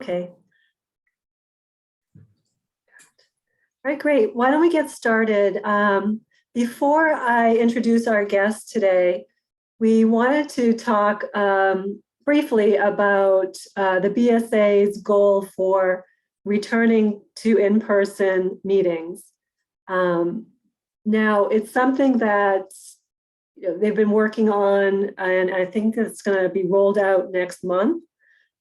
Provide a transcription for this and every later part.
Okay. All right, great. Why don't we get started? Before I introduce our guest today, we wanted to talk briefly about the BSA's goal for returning to in-person meetings. Now, it's something that they've been working on, and I think it's going to be rolled out next month,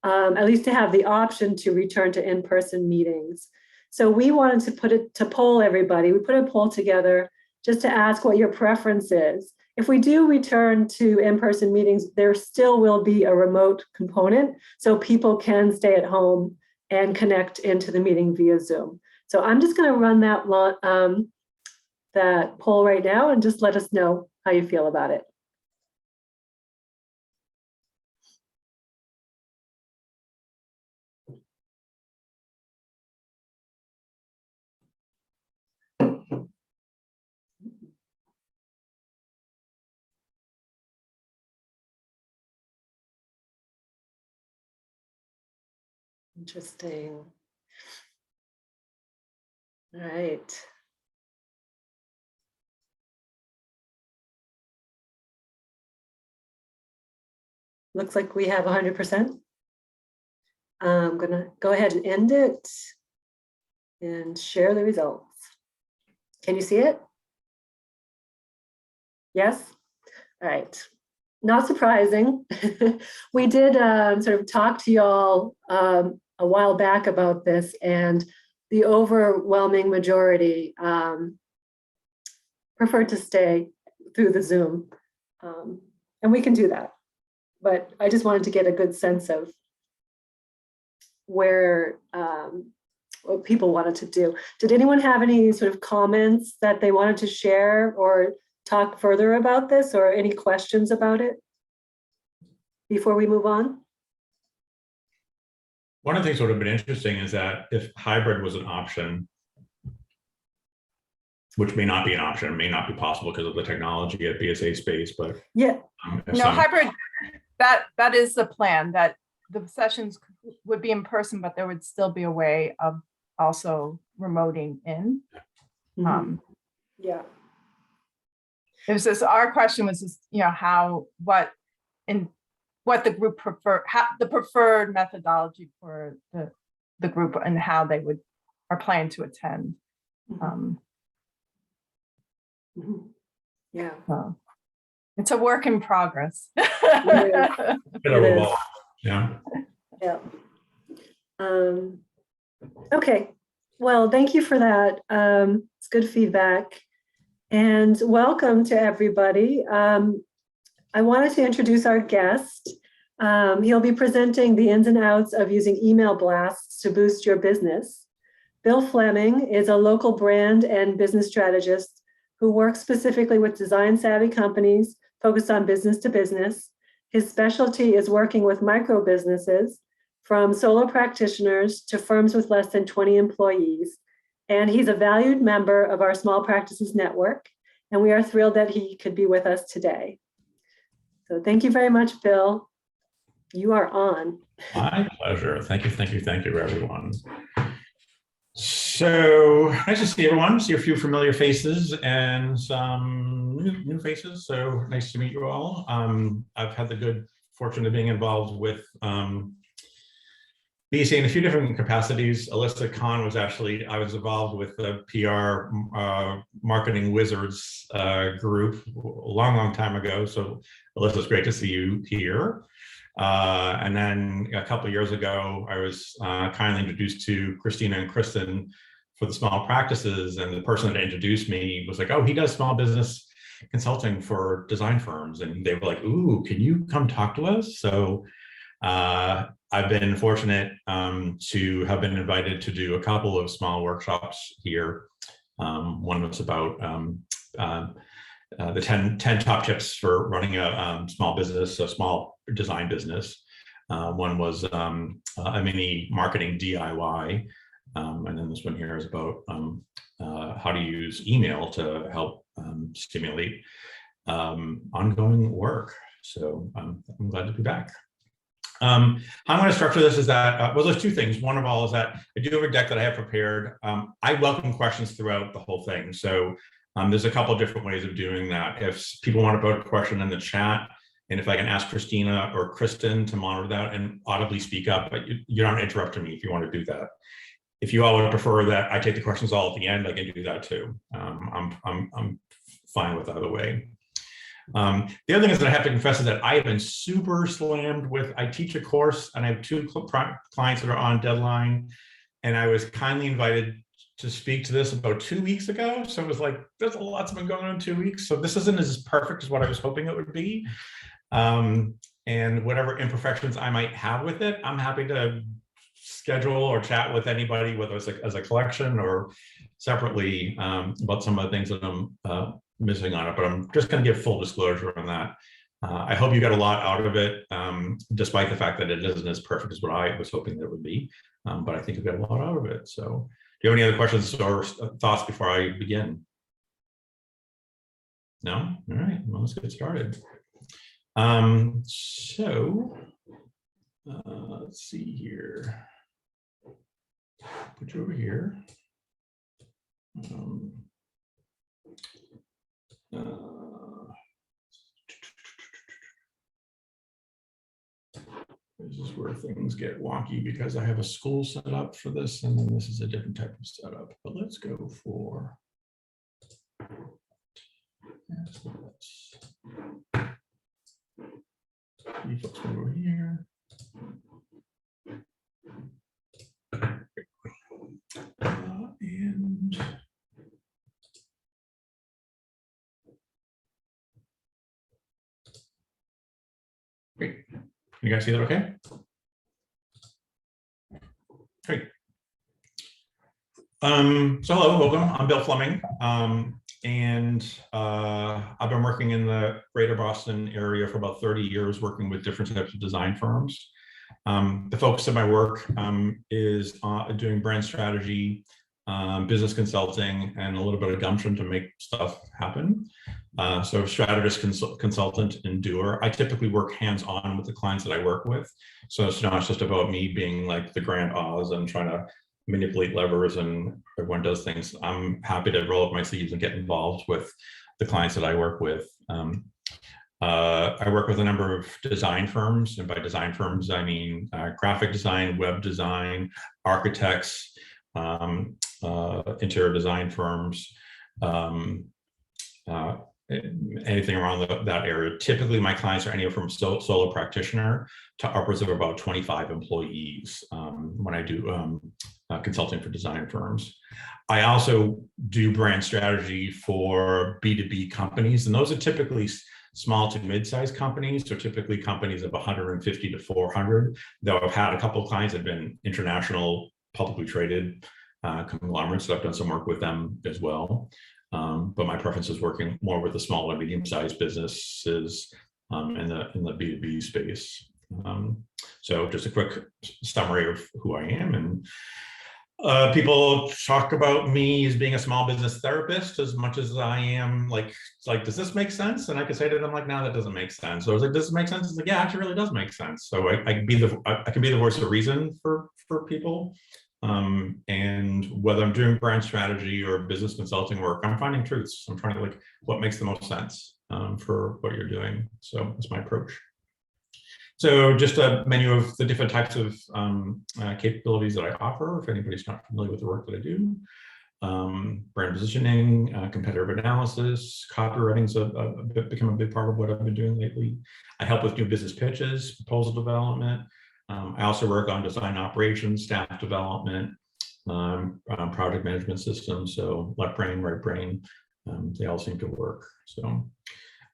at least to have the option to return to in-person meetings. So we wanted to poll everybody. We put a poll together just to ask what your preference is. If we do return to in-person meetings, there still will be a remote component, so people can stay at home and connect into the meeting via Zoom. So I'm just going to run that poll right now and just let us know how you feel about it. Interesting. All right. Looks like we have 100%. I'm going to go ahead and end it and share the results. Can you see it? Yes? All right. Not surprising. We did sort of talk to y'all a while back about this, and the overwhelming majority preferred to stay through the Zoom. And we can do that. But I just wanted to get a good sense of where what people wanted to do. Did anyone have any sort of comments that they wanted to share or talk further about this, or any questions about it before we move on? One of the things that would have been interesting is that if hybrid was an option, which may not be an option, may not be possible because of the technology at BSA space, but yeah, hybrid, that is the plan, that the sessions would be in person, but there would still be a way of also remoting in. Mm-hmm. Yeah. It was just, our question was just, what the group the preferred methodology for the group and how they are planning to attend. Yeah. It's a work in progress. It is. Yeah. Yeah. Okay. Well, thank you for that. It's good feedback. And welcome to everybody. I wanted to introduce our guest. He'll be presenting the ins and outs of using email blasts to boost your business. Bill Fleming is a local brand and business strategist who works specifically with design-savvy companies focused on business to business. His specialty is working with micro businesses, from solo practitioners to firms with less than 20 employees. And he's a valued member of our Small Practices Network, and we are thrilled that he could be with us today. So thank you very much, Bill. You are on. My pleasure. Thank you, everyone. So nice to see everyone. See a few familiar faces and some new faces. So nice to meet you all. I've had the good fortune of being involved with BSA in a few different capacities. Alyssa Khan was actually, I was involved with the PR Marketing Wizards group a long time ago. So Alyssa, it's great to see you here. And then a couple of years ago, I was kindly introduced to Christina and Kristen for the small practices. And the person that introduced me was like, oh, he does small business consulting for design firms. And they were like, ooh, can you come talk to us? So I've been fortunate to have been invited to do a couple of small workshops here. One was about the 10 top tips for running a small business, a small design business. One was a mini marketing DIY. And then this one here is about how to use email to help stimulate ongoing work. So I'm glad to be back. How I'm going to structure this is that, well, there's two things. One of all is that I do have a deck that I have prepared. I welcome questions throughout the whole thing. So there's a couple of different ways of doing that. If people want to put a question in the chat, and if I can ask Christina or Kristen to monitor that and audibly speak up, but you're not interrupting me if you want to do that. If you all would prefer that I take the questions all at the end, I can do that too. I'm fine with either way. The other thing is that I have to confess is that I have been super slammed with, I teach a course and I have two clients that are on deadline, and I was kindly invited to speak to this about 2 weeks ago. So it was like, there's a lot's been going on in 2 weeks. So this isn't as perfect as what I was hoping it would be. And whatever imperfections I might have with it, I'm happy to schedule or chat with anybody, whether it's like as a collection or separately, about some of the things that I'm missing on it. But I'm just going to give full disclosure on that. I hope you got a lot out of it, despite the fact that it isn't as perfect as what I was hoping that it would be. But I think you got a lot out of it. So do you have any other questions or thoughts before I begin? No? All right, well, let's get started. Let's see here. Put you over here. This is where things get wonky because I have a school set up for this, and then this is a different type of setup. But let's go for. You folks over here. And great. You guys see that okay? Great. So hello, welcome. I'm Bill Fleming. And I've been working in the greater Boston area for about 30 years, working with different types of design firms. The focus of my work is doing brand strategy, business consulting, and a little bit of gumption to make stuff happen. So strategist, consultant, and doer. I typically work hands-on with the clients that I work with. So it's not just about me being like the Grand Oz and trying to manipulate levers and everyone does things. I'm happy to roll up my sleeves and get involved with the clients that I work with. I work with a number of design firms, and by design firms, I mean graphic design, web design, architects, interior design firms, anything around that area. Typically, my clients are anywhere from solo practitioner to upwards of about 25 employees when I do consulting for design firms. I also do brand strategy for B2B companies, and those are typically small to mid-sized companies, so typically companies of 150 to 400. Though I've had a couple of clients that have been international, publicly traded conglomerates, so I've done some work with them as well. But my preference is working more with the small and medium-sized businesses in the B2B space. So just a quick summary of who I am. And people talk about me as being a small business therapist as much as I am like, does this make sense? And I could say to them like, no, that doesn't make sense. So I was like, does it make sense? It's like, yeah, actually really does make sense. So I can be the voice of reason for people. And whether I'm doing brand strategy or business consulting work, I'm finding truths. I'm trying to like what makes the most sense for what you're doing. So that's my approach. So just a menu of the different types of capabilities that I offer, if anybody's not familiar with the work that I do. Brand positioning, competitive analysis, copywriting's become a big part of what I've been doing lately. I help with new business pitches, proposal development. I also work on design operations, staff development, project management systems. So left brain, right brain, they all seem to work. So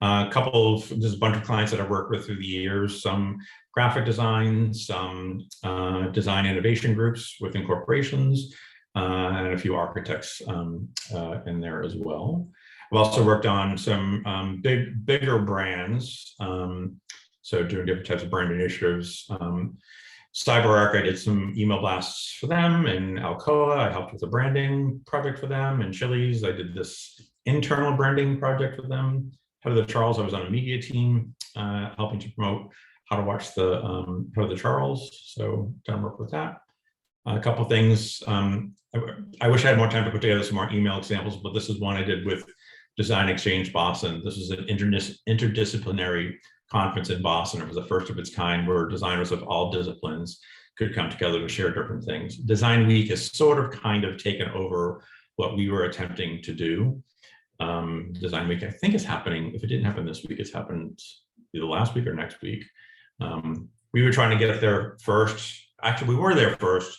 there's a bunch of clients that I've worked with through the years, some graphic design, some design innovation groups within corporations, and a few architects in there as well. I've also worked on some bigger brands, so doing different types of brand initiatives. CyberArk, I did some email blasts for them, and Alcoa, I helped with a branding project for them, and Chili's, I did this internal branding project for them. Heather Charles, I was on a media team helping to promote how to watch the Charles. So done work with that. A couple things. I wish I had more time to put together some more email examples, but this is one I did with Design Exchange Boston. This is an interdisciplinary conference in Boston. It was the first of its kind where designers of all disciplines could come together to share different things. Design Week has sort of kind of taken over what we were attempting to do. Design Week, I think, is happening. If it didn't happen this week, it's happened either last week or next week. We were trying to get there first. Actually, we were there first.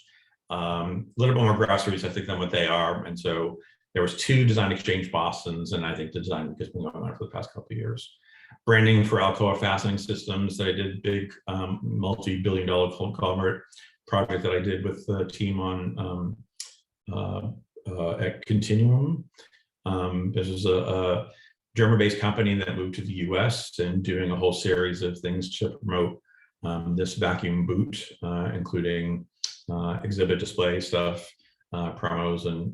A little bit more grassroots, I think, than what they are. And so there was 2 Design Exchange Bostons, and I think the Design Week has been going on for the past couple of years. Branding for Alcoa Fastening Systems that I did, big multi-billion-dollar conglomerate project that I did with the team on at Continuum. This was a German-based company that moved to the US and doing a whole series of things to promote this vacuum boot, including exhibit display stuff, promos, and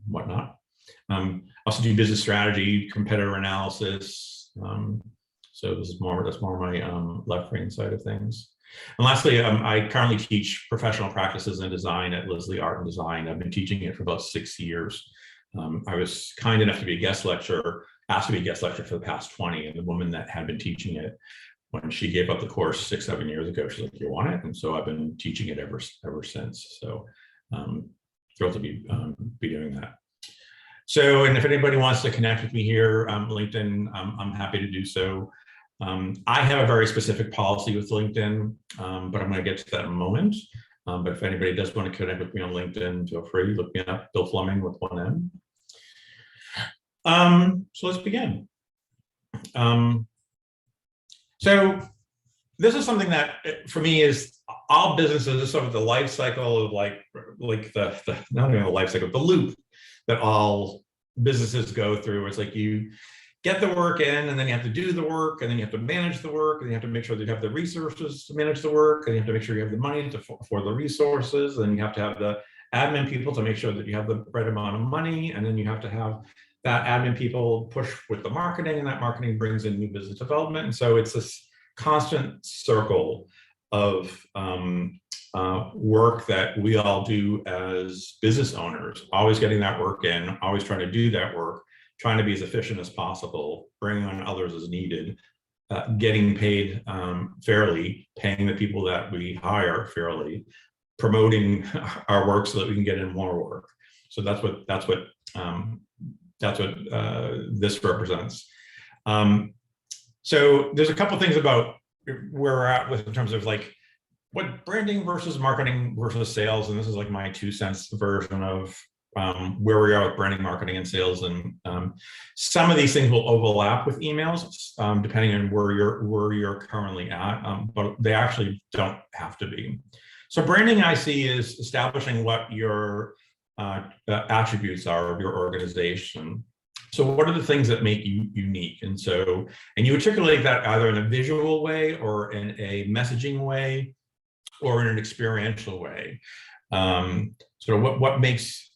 whatnot. Also do business strategy, competitor analysis. So that's more my left-brain side of things. And lastly, I currently teach professional practices in design at Leslie Art and Design. I've been teaching it for about 6 years. I was kind enough to be a guest lecturer, asked to be a guest lecturer for the past 20, and the woman that had been teaching it, when she gave up the course 6-7 years ago, she's like, "You want it?" And so I've been teaching it ever since. So thrilled to be doing that. So, and if anybody wants to connect with me here, LinkedIn, I'm happy to do so. I have a very specific policy with LinkedIn, but I'm going to get to that in a moment. But if anybody does want to connect with me on LinkedIn, feel free, look me up, Bill Fleming with 1 M. So let's begin. So this is something that for me is all businesses is sort of the life cycle of like the not even the life cycle, the loop that all businesses go through. It's like you get the work in, and then you have to do the work, and then you have to manage the work, and you have to make sure that you have the resources to manage the work, and you have to make sure you have the money for the resources, and you have to have the admin people to make sure that you have the right amount of money, and then you have to have that admin people push with the marketing, and that marketing brings in new business development. And so it's this constant circle of work that we all do as business owners, always getting that work in, always trying to do that work, trying to be as efficient as possible, bringing on others as needed, getting paid fairly, paying the people that we hire fairly, promoting our work so that we can get in more work. So that's what this represents. So there's a couple things about where we're at with in terms of like what branding versus marketing versus sales, and this is like my 2 cents version of where we are with branding, marketing, and sales. And some of these things will overlap with emails, depending on where you're currently at, but they actually don't have to be. So branding, I see, is establishing what your attributes are of your organization. So what are the things that make you unique? And you articulate that either in a visual way or in a messaging way or in an experiential way. So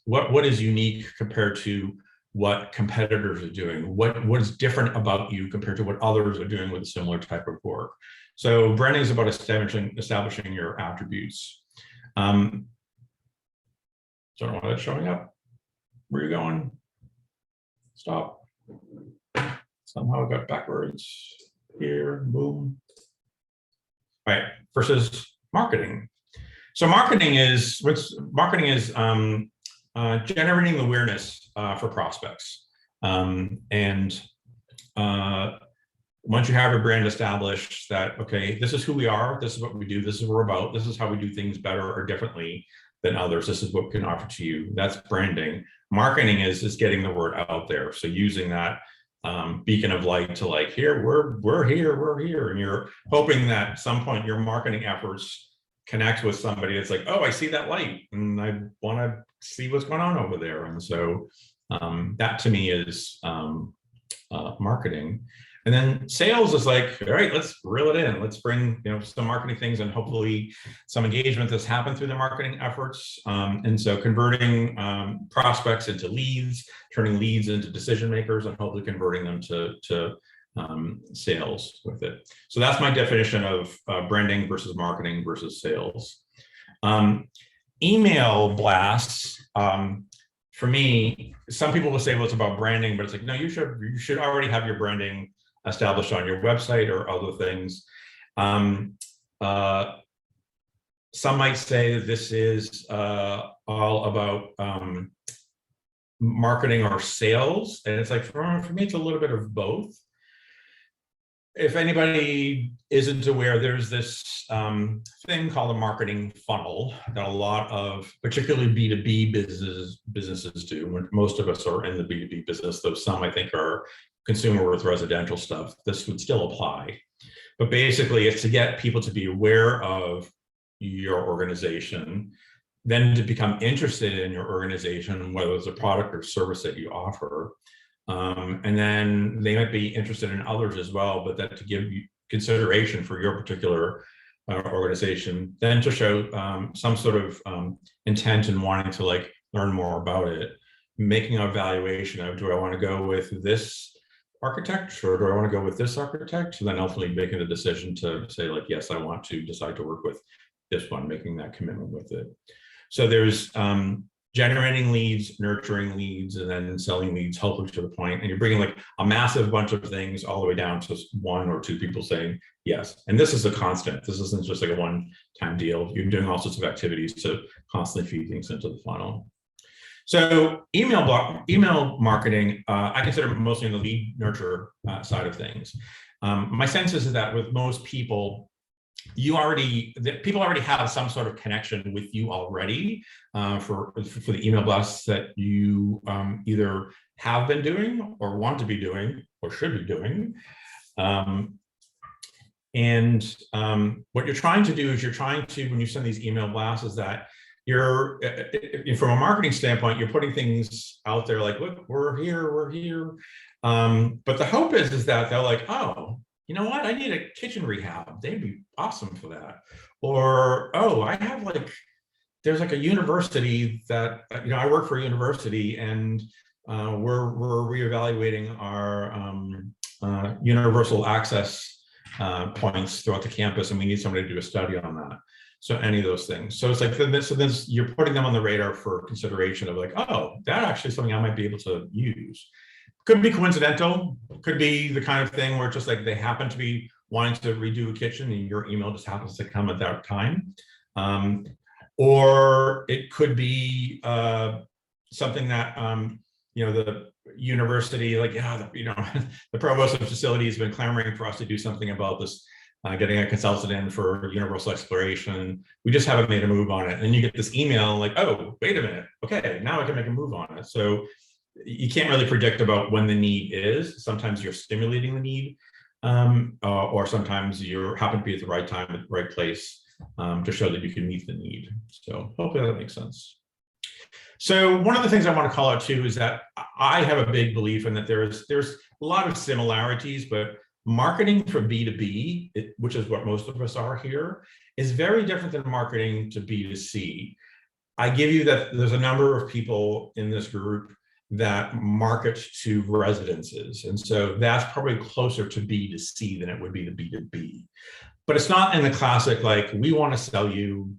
what is unique compared to what competitors are doing? What is different about you compared to what others are doing with a similar type of work? So branding is about establishing your attributes. Don't know why that's showing up. Where are you going? Stop. Somehow it got backwards here. Boom. All right. Versus marketing. So marketing is generating awareness for prospects. Once you have a brand established that, okay, this is who we are, this is what we do, this is what we're about, this is how we do things better or differently than others, this is what we can offer to you, that's branding. Marketing is getting the word out there. So using that beacon of light to like, here, we're here. And you're hoping that at some point your marketing efforts connect with somebody that's like, oh, I see that light and I want to see what's going on over there. And so that to me is marketing. And then sales is like, all right, let's reel it in. Let's bring some marketing things and hopefully some engagement that's happened through the marketing efforts. And so converting prospects into leads, turning leads into decision makers, and hopefully converting them to sales with it. So that's my definition of branding versus marketing versus sales. Email blasts, for me, some people will say, well, it's about branding, but it's like, no, you should already have your branding established on your website or other things. Some might say that this is all about marketing or sales, and it's like, for me, it's a little bit of both. If anybody isn't aware, there's this thing called a marketing funnel that a lot of, particularly B2B businesses do. When most of us are in the B2B business, though some I think are consumer with residential stuff, this would still apply. But basically, it's to get people to be aware of your organization, then to become interested in your organization, whether it's a product or service that you offer. And then they might be interested in others as well, but that to give you consideration for your particular organization, then to show some sort of intent in wanting to like learn more about it, making an evaluation of, do I want to go with this architect or do I want to go with this architect? And then ultimately making the decision to say like, yes, I want to decide to work with this one, making that commitment with it. So there's generating leads, nurturing leads, and then selling leads, hopefully to the point. And you're bringing like a massive bunch of things all the way down to one or two people saying yes. And this is a constant. This isn't just like a one-time deal. You're doing all sorts of activities to constantly feed things into the funnel. So email marketing, I consider mostly in the lead nurture side of things. My sense is that with most people, people already have some sort of connection with you already for the email blasts that you either have been doing or want to be doing or should be doing. And what you're trying to do is when you send these email blasts, is that you're, from a marketing standpoint, you're putting things out there like, look, we're here. But the hope is that they're like, oh, you know what? I need a kitchen rehab. They'd be awesome for that. Or, oh, I have there's like a university that, I work for a university and we're reevaluating our universal access points throughout the campus, and we need somebody to do a study on that. So any of those things. So it's like, so then you're putting them on the radar for consideration of like, oh, that actually is something I might be able to use. Could be coincidental, could be the kind of thing where it's just like they happen to be wanting to redo a kitchen and your email just happens to come at that time. Or it could be something that, the university, like, the provost of the facility has been clamoring for us to do something about this, getting a consultant in for universal exploration. We just haven't made a move on it. And then you get this email like, oh, wait a minute. Okay, now I can make a move on it. So you can't really predict about when the need is. Sometimes you're stimulating the need, or sometimes you happen to be at the right time, at the right place to show that you can meet the need. So hopefully that makes sense. So one of the things I want to call out too is that I have a big belief in that there's a lot of similarities, but marketing for B2B, which is what most of us are here, is very different than marketing to B2C. I give you that there's a number of people in this group that market to residences. And so that's probably closer to B2C than it would be to B2B. But it's not in the classic, like, we want to sell you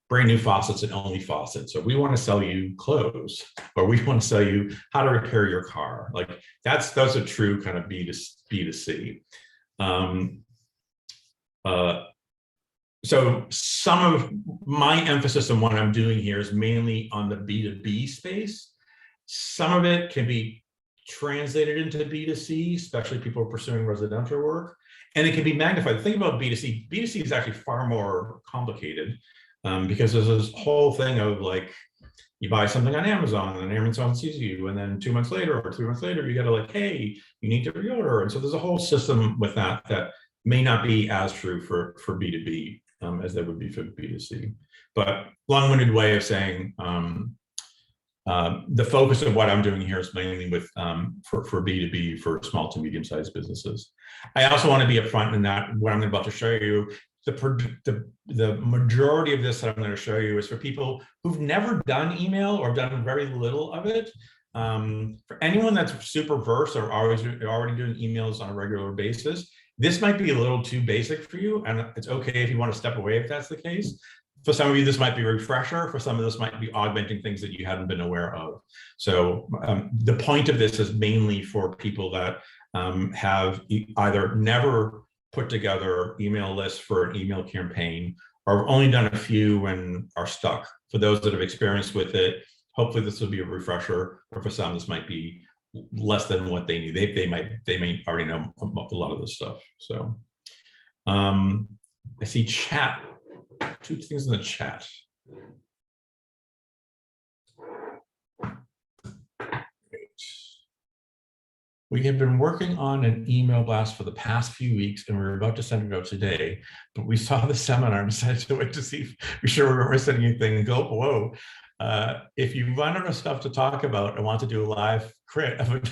brand new faucets and only faucets, or we want to sell you clothes, or we want to sell you how to repair your car. Like that's a true kind of B2C. So some of my emphasis on what I'm doing here is mainly on the B2B space. Some of it can be translated into B2C, especially people pursuing residential work, and it can be magnified. The thing about B2C is actually far more complicated because there's this whole thing of like, you buy something on Amazon and Amazon sees you, and then 2 months later or 3 months later, you got to like, hey, you need to reorder. And so there's a whole system with that may not be as true for B2B as that would be for B2C. But long-winded way of saying, the focus of what I'm doing here is mainly with for B2B, for small to medium-sized businesses. I also want to be upfront in that what I'm about to show you, the majority of this that I'm going to show you is for people who've never done email or done very little of it. For anyone that's super versed or already doing emails on a regular basis, this might be a little too basic for you, and it's okay if you want to step away if that's the case. For some of you, this might be a refresher. For some of this might be augmenting things that you hadn't been aware of. So the point of this is mainly for people that have either never put together email lists for an email campaign, or have only done a few and are stuck. For those that have experience with it, hopefully this will be a refresher, or for some, this might be less than what they need. They may already know a lot of this stuff. So I see chat, 2 things in the chat. We have been working on an email blast for the past few weeks, and we were about to send it out today, but we saw the seminar and decided to wait to see if we're sure we weren't missing anything and go, whoa. If you run out of stuff to talk about and want to do a live crit of a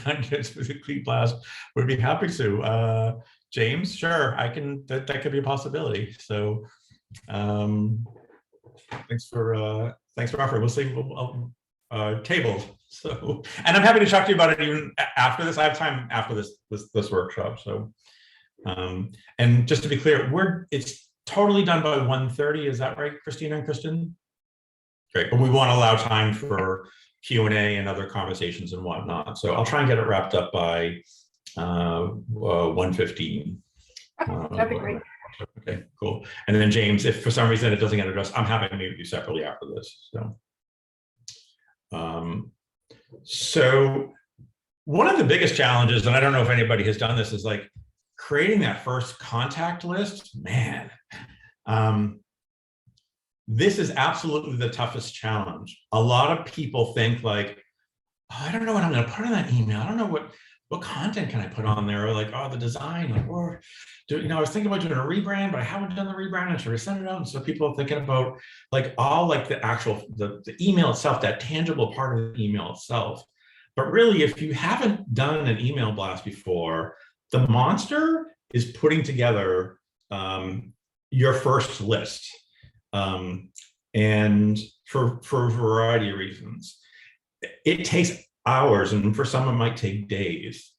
specifically blast, we'd be happy to. James, sure, I can. That could be a possibility. So, thanks for offering. We'll see. Tabled. So, and I'm happy to talk to you about it even after this. I have time after this workshop. So, and just to be clear, it's totally done by 1:30. Is that right, Christina and Kristen? Great, but we want to allow time for Q&A and other conversations and whatnot. So I'll try and get it wrapped up by 1:15. That'd be great. Okay, cool. And then James, if for some reason it doesn't get addressed, I'm happy to meet with you separately after this. So one of the biggest challenges, and I don't know if anybody has done this, is like creating that first contact list. Man, this is absolutely the toughest challenge. A lot of people think like, oh, I don't know what I'm going to put in that email. I don't know what content can I put on there, or like, oh, the design, like, or I was thinking about doing a rebrand, but I haven't done the rebrand. I should send it out. And so people are thinking about like all like the actual the email itself, that tangible part of the email itself. But really, if you haven't done an email blast before, the monster is putting together your first list, and for a variety of reasons. It takes hours, and for some it might take days.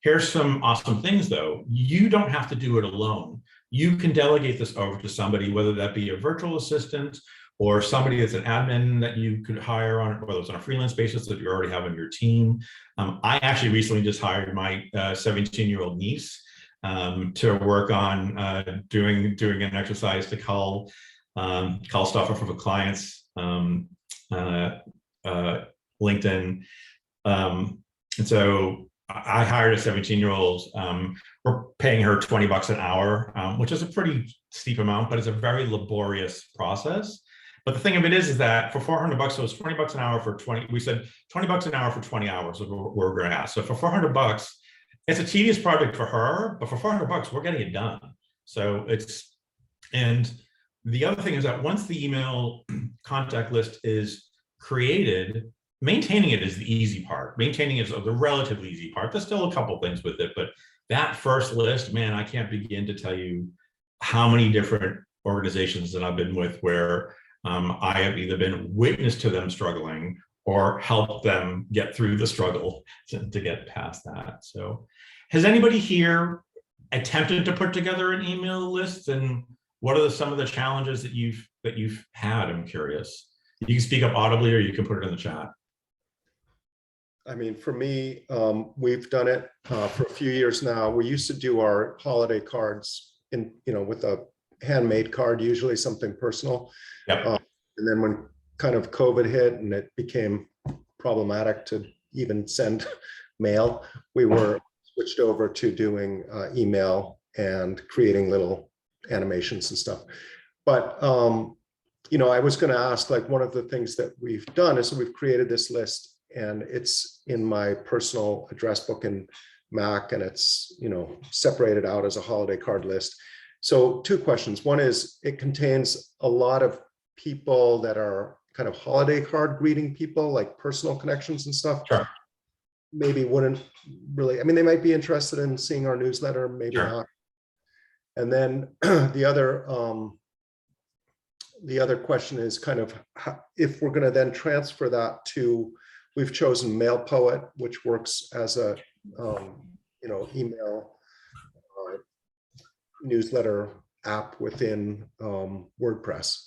Here's some awesome things though. You don't have to do it alone. You can delegate this over to somebody, whether that be a virtual assistant or somebody that's an admin that you could hire on, whether it's on a freelance basis that you already have on your team. I actually recently just hired my 17-year-old niece to work on doing an exercise to call stuff off of clients, LinkedIn. And so I hired a 17-year-old. We're paying her $20 an hour, which is a pretty steep amount, but it's a very laborious process. But the thing of it is that for $400, so it's $20 an hour for 20. We said $20 an hour for 20 hours. We're going to ask. So for $400, it's a tedious project for her, but for $400, we're getting it done. So and the other thing is that once the email contact list is created, maintaining it is the easy part. Maintaining it is the relatively easy part. There's still a couple things with it, but that first list, man, I can't begin to tell you how many different organizations that I've been with where I have either been witness to them struggling or helped them get through the struggle to get past that. So has anybody here attempted to put together an email list, and what are some of the challenges that you've had? I'm curious. You can speak up audibly or you can put it in the chat. I mean, for me, we've done it for a few years now. We used to do our holiday cards with a handmade card, usually something personal. Yep. And then when kind of COVID hit and it became problematic to even send mail, we were switched over to doing email and creating little animations and stuff. But I was going to ask, like, one of the things that we've done is we've created this list, and it's in my personal address book in Mac, and it's separated out as a holiday card list. So 2 questions. One is, it contains a lot of people that are kind of holiday card greeting people, like personal connections and stuff. Sure. Maybe wouldn't really, I mean, they might be interested in seeing our newsletter, maybe Sure. not. And then the other question is kind of if we're going to then transfer that to we've chosen Mail Poet, which works as a email newsletter app within WordPress.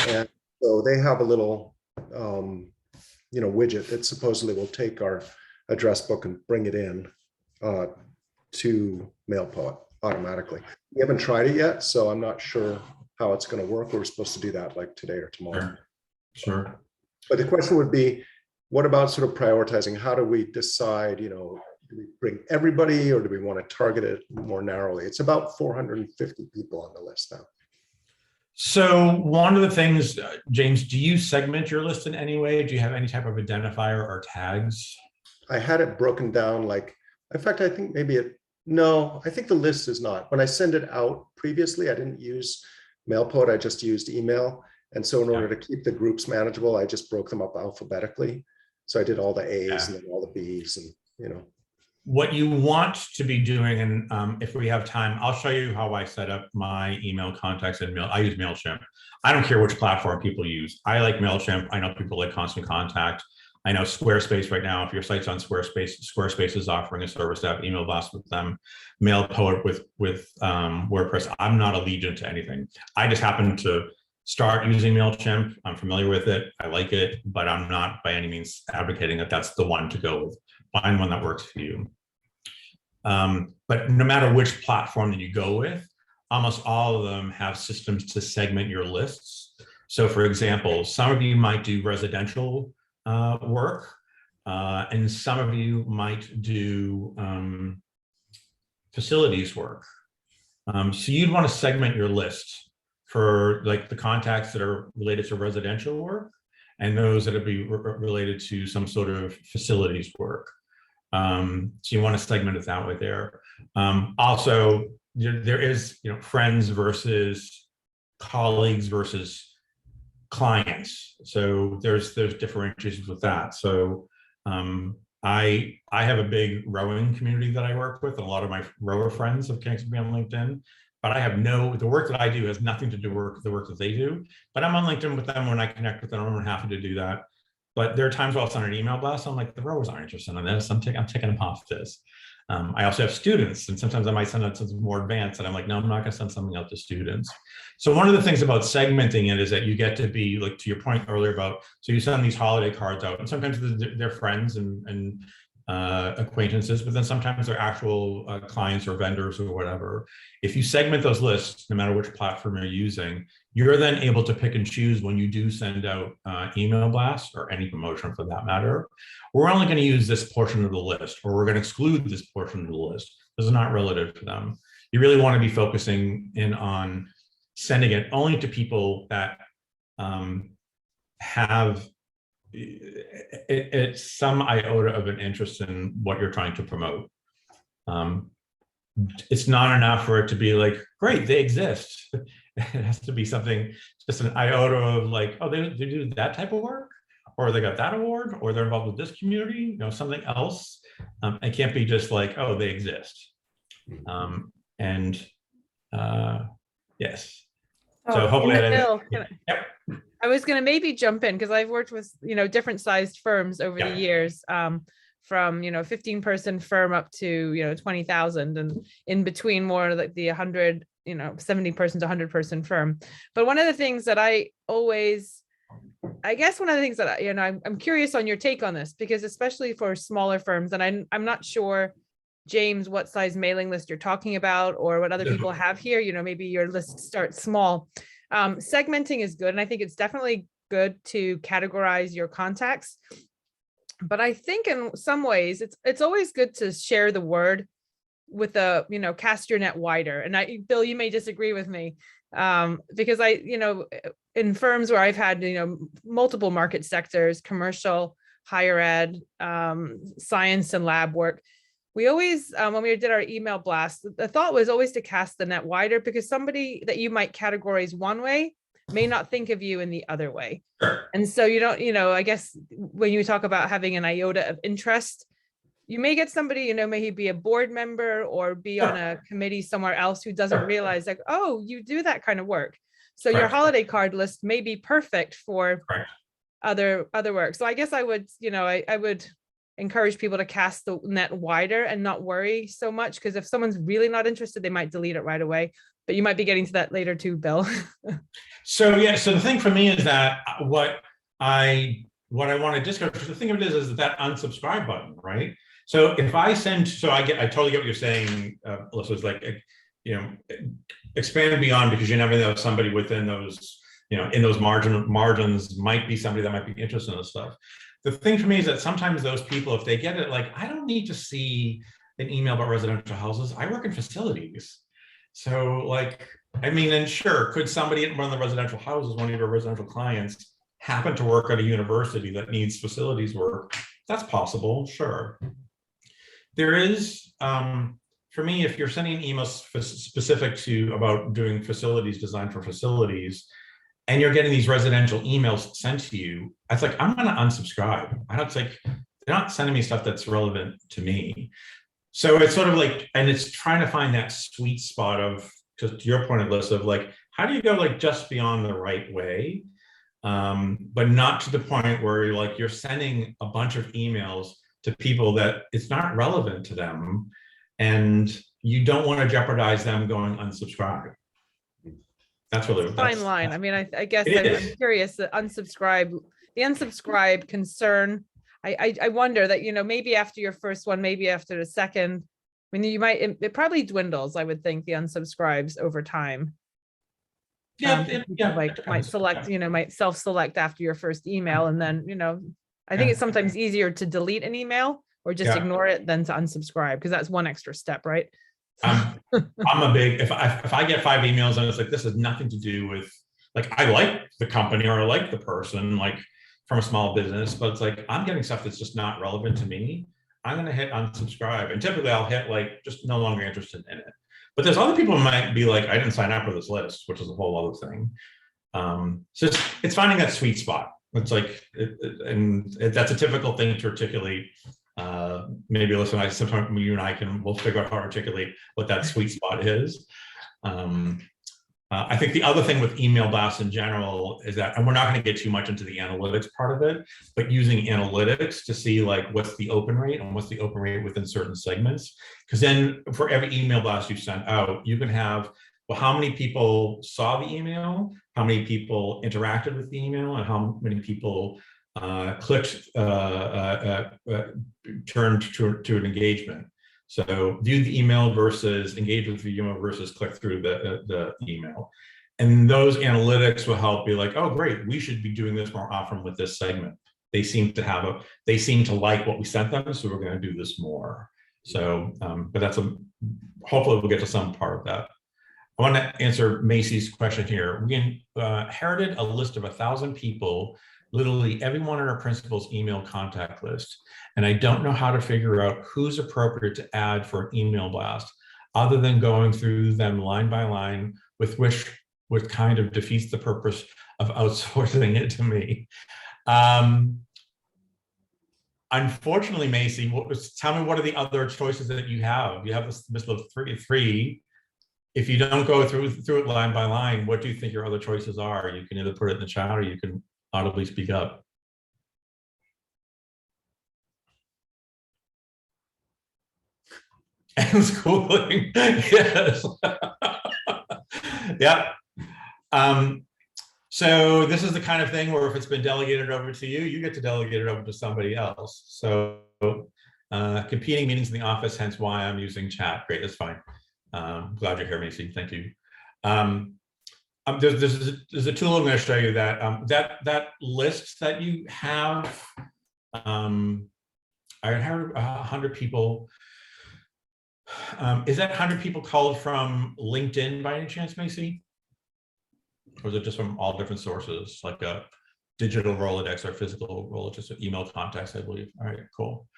And so they have a little widget that supposedly will take our address book and bring it in to MailPoet automatically. We haven't tried it yet, so I'm not sure how it's going to work. We're supposed to do that like today or tomorrow. Sure. But the question would be, what about sort of prioritizing? How do we decide, do we bring everybody or do we want to target it more narrowly? It's about 450 people on the list now. So one of the things, James, do you segment your list in any way? Do you have any type of identifier or tags? I had it broken down like, in fact, I think maybe no, I think the list is not. When I send it out previously, I didn't use MailPoet, I just used email. And so in order to keep the groups manageable, I just broke them up alphabetically. So I did all the A's and then all the B's and, What you want to be doing, and if we have time, I'll show you how I set up my email contacts and mail. I use MailChimp. I don't care which platform people use. I like MailChimp. I know people like Constant Contact. I know Squarespace right now. If your site's on Squarespace, Squarespace is offering a service to have email blasts with them. MailPoet with WordPress. I'm not allegiant to anything. I just happen to start using MailChimp. I'm familiar with it. I like it, but I'm not by any means advocating that that's the one to go with. Find one that works for you. But no matter which platform that you go with, almost all of them have systems to segment your lists. So for example, some of you might do residential work, and some of you might do facilities work. So you'd want to segment your list for like the contacts that are related to residential work and those that would be related to some sort of facilities work. So you want to segment it that way there. Also, there is, friends versus colleagues versus clients. So there's differentiations with that. So I have a big rowing community that I work with, and a lot of my rower friends have connected me on LinkedIn. But I have the work that I do has nothing to do with the work that they do. But I'm on LinkedIn with them when I connect with them. I'm happy to do that. But there are times where I'll send an email blast. I'm like, the rowers aren't interested in this. I'm taking them off this. I also have students, and sometimes I might send out something more advanced, and I'm like, no, I'm not going to send something out to students. So one of the things about segmenting it is that you get to be, like, to your point earlier about, so you send these holiday cards out, and sometimes they're friends and acquaintances, but then sometimes they're actual clients or vendors or whatever. If you segment those lists, no matter which platform you're using, you're then able to pick and choose when you do send out email blasts or any promotion for that matter. We're only going to use this portion of the list, or we're going to exclude this portion of the list. This is not relative to them. You really want to be focusing in on sending it only to people that have it's some iota of an interest in what you're trying to promote. It's not enough for it to be like, great, they exist. It has to be something, just an iota of like, oh, they do that type of work, or they got that award, or they're involved with this community, something else. It can't be just like, oh, they exist. Yes. So hopefully I was going to maybe jump in because I've worked with, different sized firms over the years, from, 15-person firm up to, 20,000, and in between more like the 100, 70-person to 100-person firm. But one of the things that I'm curious on your take on this, because especially for smaller firms, and I'm not sure, James, what size mailing list you're talking about or what other people have here, maybe your list starts small. Segmenting is good. And I think it's definitely good to categorize your contacts. But I think in some ways, it's always good to share the word with cast your net wider. And Bill, you may disagree with me, because in firms where I've had, multiple market sectors, commercial, higher ed, science and lab work, we always, when we did our email blast, the thought was always to cast the net wider, because somebody that you might categorize one way may not think of you in the other way. And so you don't, I guess when you talk about having an iota of interest, you may get somebody, may he be a board member or be on a committee somewhere else who doesn't realize like, oh, you do that kind of work. So your holiday card list may be perfect for other work. So I guess I would, I would encourage people to cast the net wider and not worry so much, because if someone's really not interested, they might delete it right away. But you might be getting to that later too, Bill. So yeah, so the thing for me is that what I want to discourage, the thing of it is that unsubscribe button, right? So if I send, I totally get what you're saying, Alyssa, is like, expand beyond, because you never know, somebody within those, in those margins might be somebody that might be interested in this stuff. The thing for me is that sometimes those people, if they get it, like, I don't need to see an email about residential houses. I work in facilities. So like, I mean, and sure, could somebody at one of the residential houses, one of your residential clients, happen to work at a university that needs facilities work? That's possible, sure. There is, for me, if you're sending an email specific to about doing facilities, design for facilities, and you're getting these residential emails sent to you, it's like, I'm gonna unsubscribe. It's like, they're not sending me stuff that's relevant to me. So it's sort of like, and it's trying to find that sweet spot of, to your point, Alyssa, of like, how do you go like just beyond the right way, but not to the point where you're sending a bunch of emails to people that it's not relevant to them, and you don't want to jeopardize them going unsubscribe. That's really a fine line. I mean, I guess I'm curious, the unsubscribe concern. I wonder that, maybe after your first one, maybe after the second, I mean, it probably dwindles, I would think, the unsubscribes over time. Yeah, might select, might self-select after your first email. And then, I think it's sometimes easier to delete an email or just ignore it than to unsubscribe, because that's one extra step, right? I'm a big, if I get 5 emails and it's like, this has nothing to do with, like, I like the company or I like the person, like from a small business, but it's like, I'm getting stuff that's just not relevant to me, I'm going to hit unsubscribe. And typically I'll hit like, just no longer interested in it. But there's other people who might be like, I didn't sign up for this list, which is a whole other thing. So it's finding that sweet spot. It's like, that's a typical thing to articulate. Maybe listen, sometimes you and we'll figure out how to articulate what that sweet spot is. I think the other thing with email blasts in general is that, and we're not going to get too much into the analytics part of it, but using analytics to see like what's the open rate and what's the open rate within certain segments. Because then for every email blast you send out, you can have, well, how many people saw the email, how many people interacted with the email, and how many people clicked, turned to an engagement. So view the email versus engage with the email versus click through the email. And those analytics will help be like, oh, great, we should be doing this more often with this segment. They seem to like what we sent them, so we're going to do this more. So, but hopefully we'll get to some part of that. I want to answer Macy's question here. We inherited a list of 1,000 people, literally everyone on our principal's email contact list. And I don't know how to figure out who's appropriate to add for an email blast, other than going through them line by line, which kind of defeats the purpose of outsourcing it to me. Unfortunately, Macy, tell me what are the other choices that you have? You have this list of three. If you don't go through it line by line, what do you think your other choices are? You can either put it in the chat or you can audibly speak up. And schooling, yes. Yeah. So this is the kind of thing where if it's been delegated over to you, you get to delegate it over to somebody else. So competing meetings in the office, hence why I'm using chat. Great, that's fine. Glad you're here, Macy. Thank you. There's a tool I'm going to show you that that list that you have. I have 100 people. Is that 100 people called from LinkedIn by any chance, Macy? Or is it just from all different sources, like a digital Rolodex or physical Rolodex, or email contacts, I believe. All right, cool.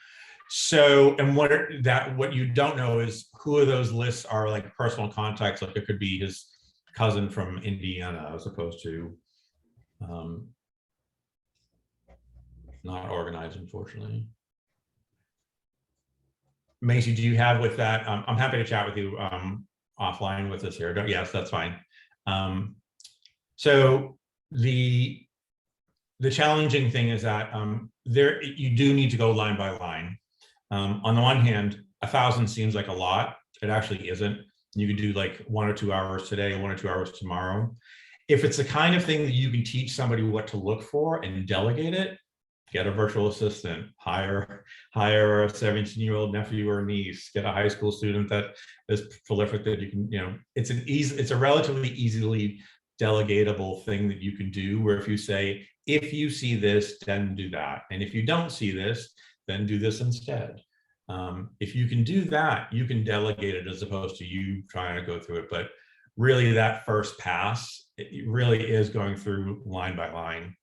So, and what you don't know is who of those lists are like personal contacts. Like it could be his cousin from Indiana, as opposed to not organized, unfortunately. Macy, do you have with that? I'm happy to chat with you offline with us here. Yes, that's fine. So the the challenging thing is that there you do need to go line by line. On the one hand, 1,000 seems like a lot. It actually isn't. You can do like 1 or 2 hours today, 1 or 2 hours tomorrow. If it's the kind of thing that you can teach somebody what to look for and delegate it, get a virtual assistant, hire a 17-year-old nephew or niece, get a high school student that is prolific that you can, it's a relatively easily delegatable thing that you can do, where if you say, if you see this, then do that. And if you don't see this, then do this instead. If you can do that, you can delegate it as opposed to you trying to go through it. But really that first pass, it really is going through line by line,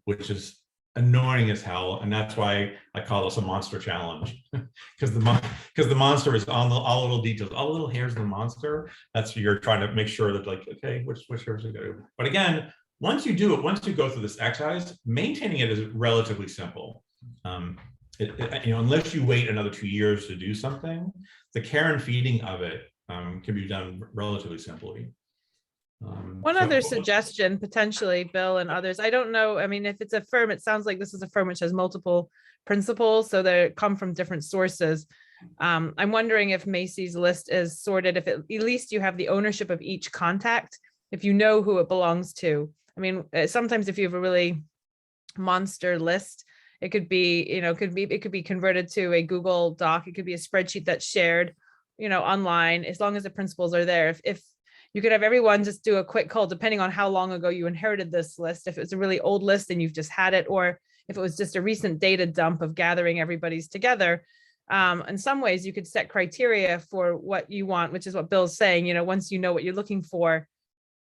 which is annoying as hell. And that's why I call this a monster challenge, because the monster is on all little details, all the little hairs of the monster. That's what you're trying to make sure that, like, okay, which hairs are good. But again, once you go through this exercise, maintaining it is relatively simple. Unless you wait another 2 years to do something, the care and feeding of it can be done relatively simply. One other suggestion, potentially, Bill and others, I don't know, I mean, if it's a firm, it sounds like this is a firm which has multiple principals, so they come from different sources. I'm wondering if Macy's list is sorted, if at least you have the ownership of each contact, if you know who it belongs to. I mean, sometimes if you have a really monster list, it could be, it could be converted to a Google Doc. It could be a spreadsheet that's shared, online, as long as the principals are there. If you could have everyone just do a quick call, depending on how long ago you inherited this list. If it's a really old list and you've just had it, or if it was just a recent data dump of gathering everybody's together. In some ways, you could set criteria for what you want, which is what Bill's saying. Once you know what you're looking for,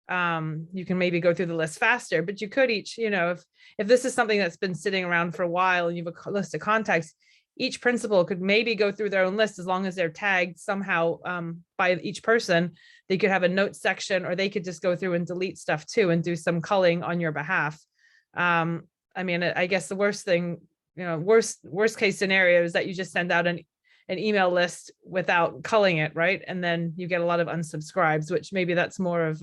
you can maybe go through the list faster. But you could each, if this is something that's been sitting around for a while and you have a list of contacts, each principal could maybe go through their own list, as long as they're tagged somehow by each person. They could have a notes section, or they could just go through and delete stuff too and do some culling on your behalf. I mean, I guess the worst thing, worst case scenario is that you just send out an email list without culling it, right? And then you get a lot of unsubscribes, which maybe that's more of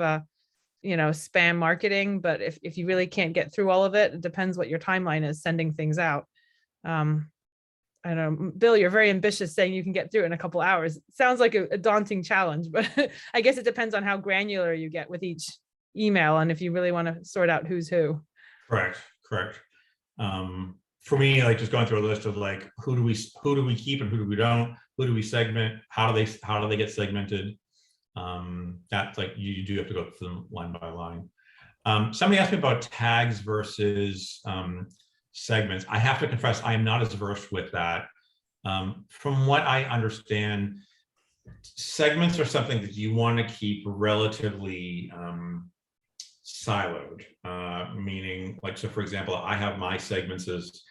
spam marketing. But if you really can't get through all of it, it depends what your timeline is sending things out. I don't know, Bill, you're very ambitious, saying you can get through it in a couple hours. It sounds like a daunting challenge, but I guess it depends on how granular you get with each email, and if you really want to sort out who's who. Correct. For me, like, just going through a list of, like, who do we keep and who do we don't, who do we segment, how do they get segmented. That's like, you do have to go through them line by line. Somebody asked me about tags versus segments. I have to confess, I am not as versed with that. From what I understand, segments are something that you want to keep relatively siloed, meaning, like, so for example, I have my segments as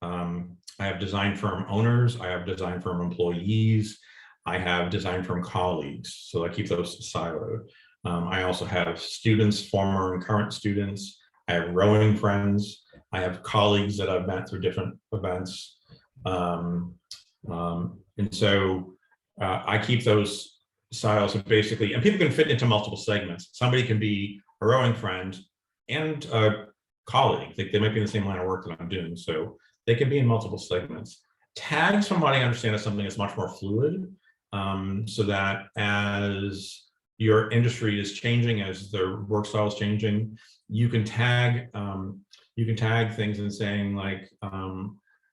I have design firm owners, I have design firm employees, I have design firm colleagues, so I keep those siloed. I also have students, former and current students. I have rowing friends. I have colleagues that I've met through different events. And so I keep those silos, and basically, and people can fit into multiple segments. Somebody can be a rowing friend and a colleague. They might be in the same line of work that I'm doing, so they can be in multiple segments. Tags, from what I understand, is something that's much more fluid, so that as your industry is changing, as the work style is changing, you can tag things and saying, like,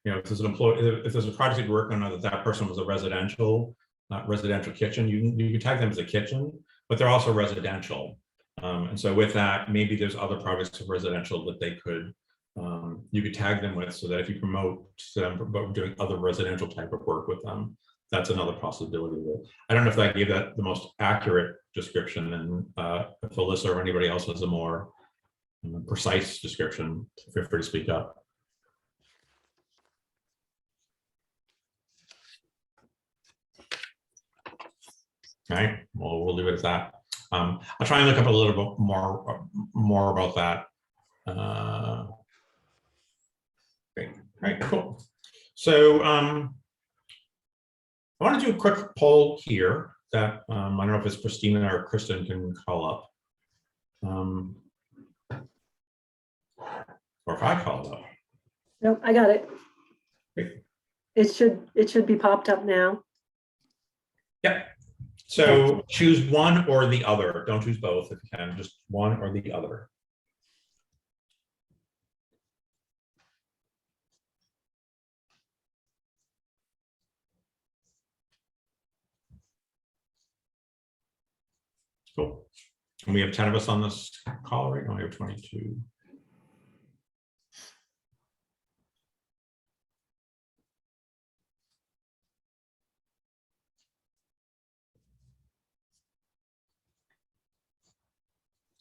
if there's an employee, if there's a project you're working on that person was a residential kitchen, you can tag them as a kitchen, but they're also residential. And so with that, maybe there's other projects of residential that they could, you could tag them with, so that if you promote them about doing other residential type of work with them, that's another possibility. I don't know if that gave that the most accurate description, and if Alyssa or anybody else has a more precise description, feel free to speak up. All right, well, we'll leave it at that. I'll try and look up a little bit more about that. Okay. All right, cool. So I want to do a quick poll here that I don't know if it's Christina or Kristen can call up. Or if I call up. Nope, I got it. Great. It should be popped up now. Yep. So choose one or the other. Don't choose both if you can, just one or the other. Cool. And we have 10 of us on this call right now. We have 22.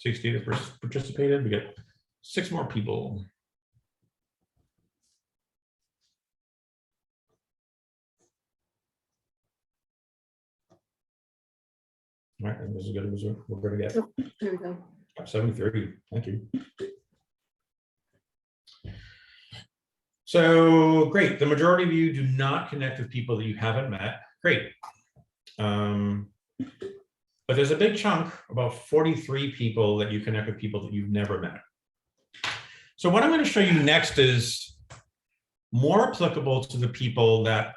$60 that participated. We get 6 more people. All right, and this is good as we're going to get. Oh, there we go. 7:30. Thank you. So great. The majority of you do not connect with people that you haven't met. Great. But there's a big chunk, about 43 people that you connect with people that you've never met. So what I'm going to show you next is more applicable to the people that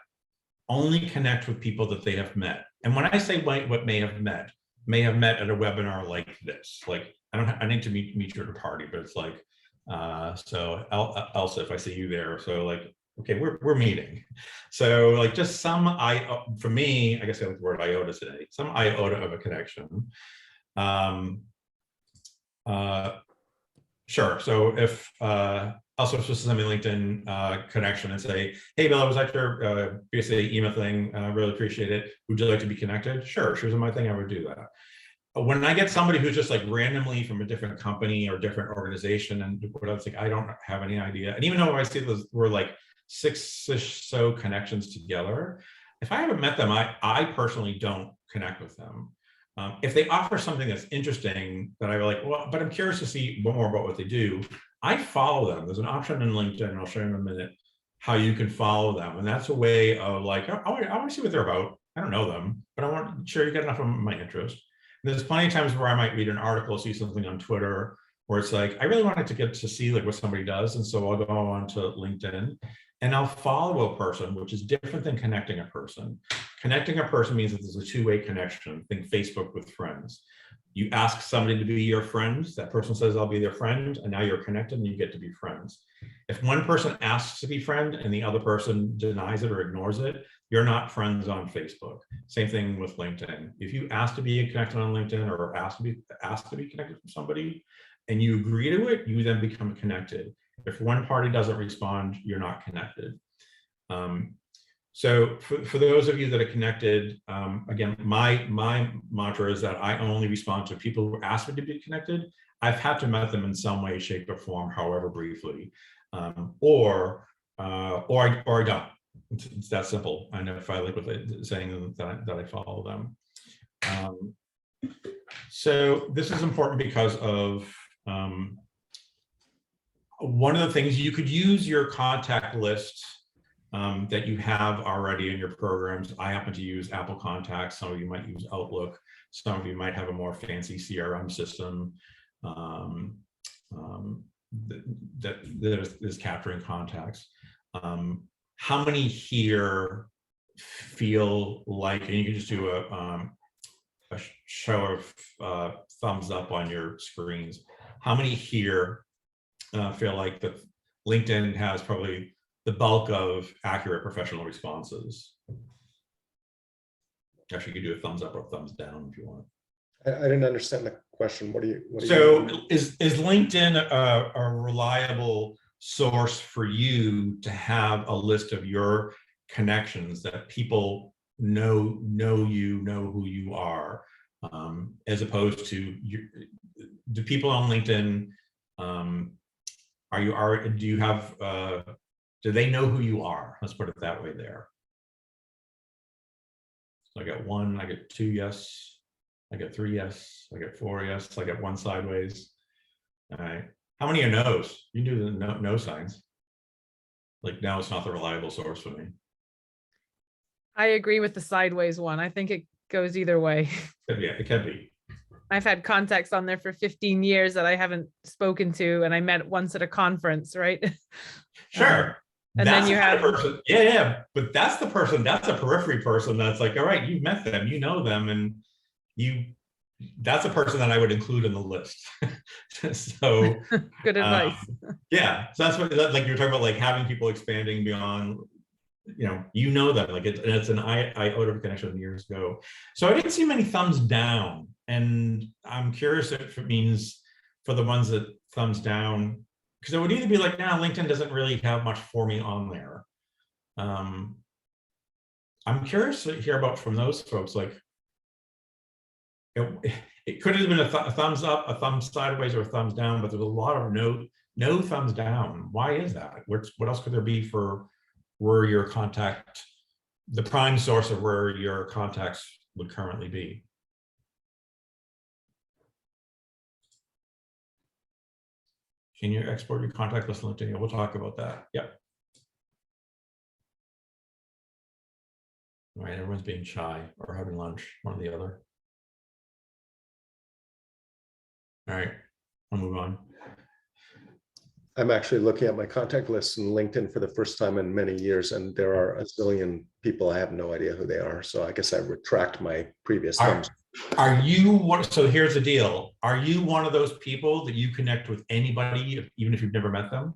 only connect with people that they have met. And when I say what may have met at a webinar like this. Like I need to meet you at a party, but it's like, so Elsa, if I see you there, so like, okay, we're meeting. So like just some, for me, I guess I have the word iota today, some iota of a connection. Sure, so if also if this is something LinkedIn connection and say, hey Bill, I was at your basically email thing, really appreciate it. Would you like to be connected? Sure, here's my thing, I would do that. When I get somebody who's just like randomly from a different company or different organization and what else, like I don't have any idea. And even though I see those were like 6-ish so connections together, if I haven't met them, I personally don't connect with them. If they offer something that's interesting that I like, well, but I'm curious to see more about what they do, I follow them. There's an option in LinkedIn, I'll show you in a minute, how you can follow them. And that's a way of like, I want to see what they're about. I don't know them, but I want to sure you get enough of my interest. There's plenty of times where I might read an article, see something on Twitter, where it's like, I really wanted to get to see like what somebody does. And so I'll go on to LinkedIn and I'll follow a person, which is different than connecting a person. Connecting a person means that there's a two-way connection. Think Facebook with friends. You ask somebody to be your friend, that person says, I'll be their friend, and now you're connected and you get to be friends. If one person asks to be friend and the other person denies it or ignores it, you're not friends on Facebook. Same thing with LinkedIn. If you ask to be connected on LinkedIn or ask to be connected with somebody and you agree to it, you then become connected. If one party doesn't respond, you're not connected. So for those of you that are connected, again, my mantra is that I only respond to people who ask me to be connected. I've had to met them in some way, shape, or form, however briefly, or I don't. It's that simple. I know if I like with it, saying that I follow them. So this is important because of one of the things you could use your contact list that you have already in your programs. I happen to use Apple Contacts. Some of you might use Outlook. Some of you might have a more fancy CRM system that is capturing contacts. How many here feel like, and you can just do a show of thumbs up on your screens. How many here feel like that LinkedIn has probably the bulk of accurate professional responses? Actually, you could do a thumbs up or a thumbs down if you want. I didn't understand the question. What do you So is LinkedIn a reliable source for you to have a list of your connections that people know you, know who you are, as opposed to do people on LinkedIn, do they know who you are? Let's put it that way there. So I got 1, I get 2 yes, I get 3 yes, I get 4 yes, I get 1 sideways. All right. How many are no's? You can do the no signs. Like, no, it's not the reliable source for me. I agree with the sideways one. I think it goes either way. Yeah, it can be. I've had contacts on there for 15 years that I haven't spoken to, and I met once at a conference, right? Sure. And That's then you the kind of have, person, yeah, but that's the person, that's a periphery person that's like, all right, you've met them, you know them, and that's a person that I would include in the list. So good advice. yeah, so that's what, like you're talking about, like having people expanding beyond, you know them, like it's an iota of connection years ago. So I didn't see many thumbs down, and I'm curious if it means for the ones that thumbs down, because it would either be like, nah, LinkedIn doesn't really have much for me on there. I'm curious to hear about from those folks, like it could have been a thumbs up, a thumb sideways, or a thumbs down, but there's a lot of no thumbs down. Why is that? What else could there be for where your contact, the prime source of where your contacts would currently be? Can you export your contact list LinkedIn? We'll talk about that. Yep. All right, everyone's being shy or having lunch, one or the other. All right, I'll move on. I'm actually looking at my contact list in LinkedIn for the first time in many years, and there are a zillion people. I have no idea who they are. So I guess I retract my previous thumbs. Are you one? So here's the deal. Are you one of those people that you connect with anybody, even if you've never met them?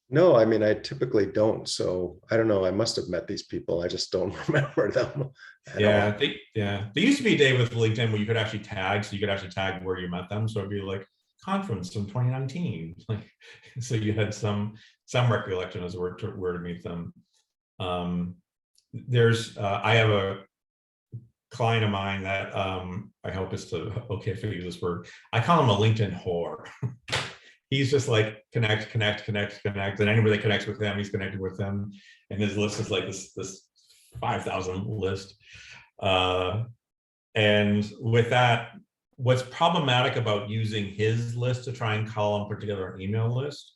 No, I mean, I typically don't. So I don't know. I must have met these people. I just don't remember them. Yeah, there used to be a day with LinkedIn where you could actually tag, so you could actually tag where you met them. So it'd be like conference in 2019. Like, so you had some recollection as where to meet them. I have a client of mine that I hope is okay if I use this word. I call him a LinkedIn whore. He's just like connect, and anybody that connects with him, he's connected with them. And his list is like this 5,000 list. And with that, what's problematic about using his list to try and call and put together an email list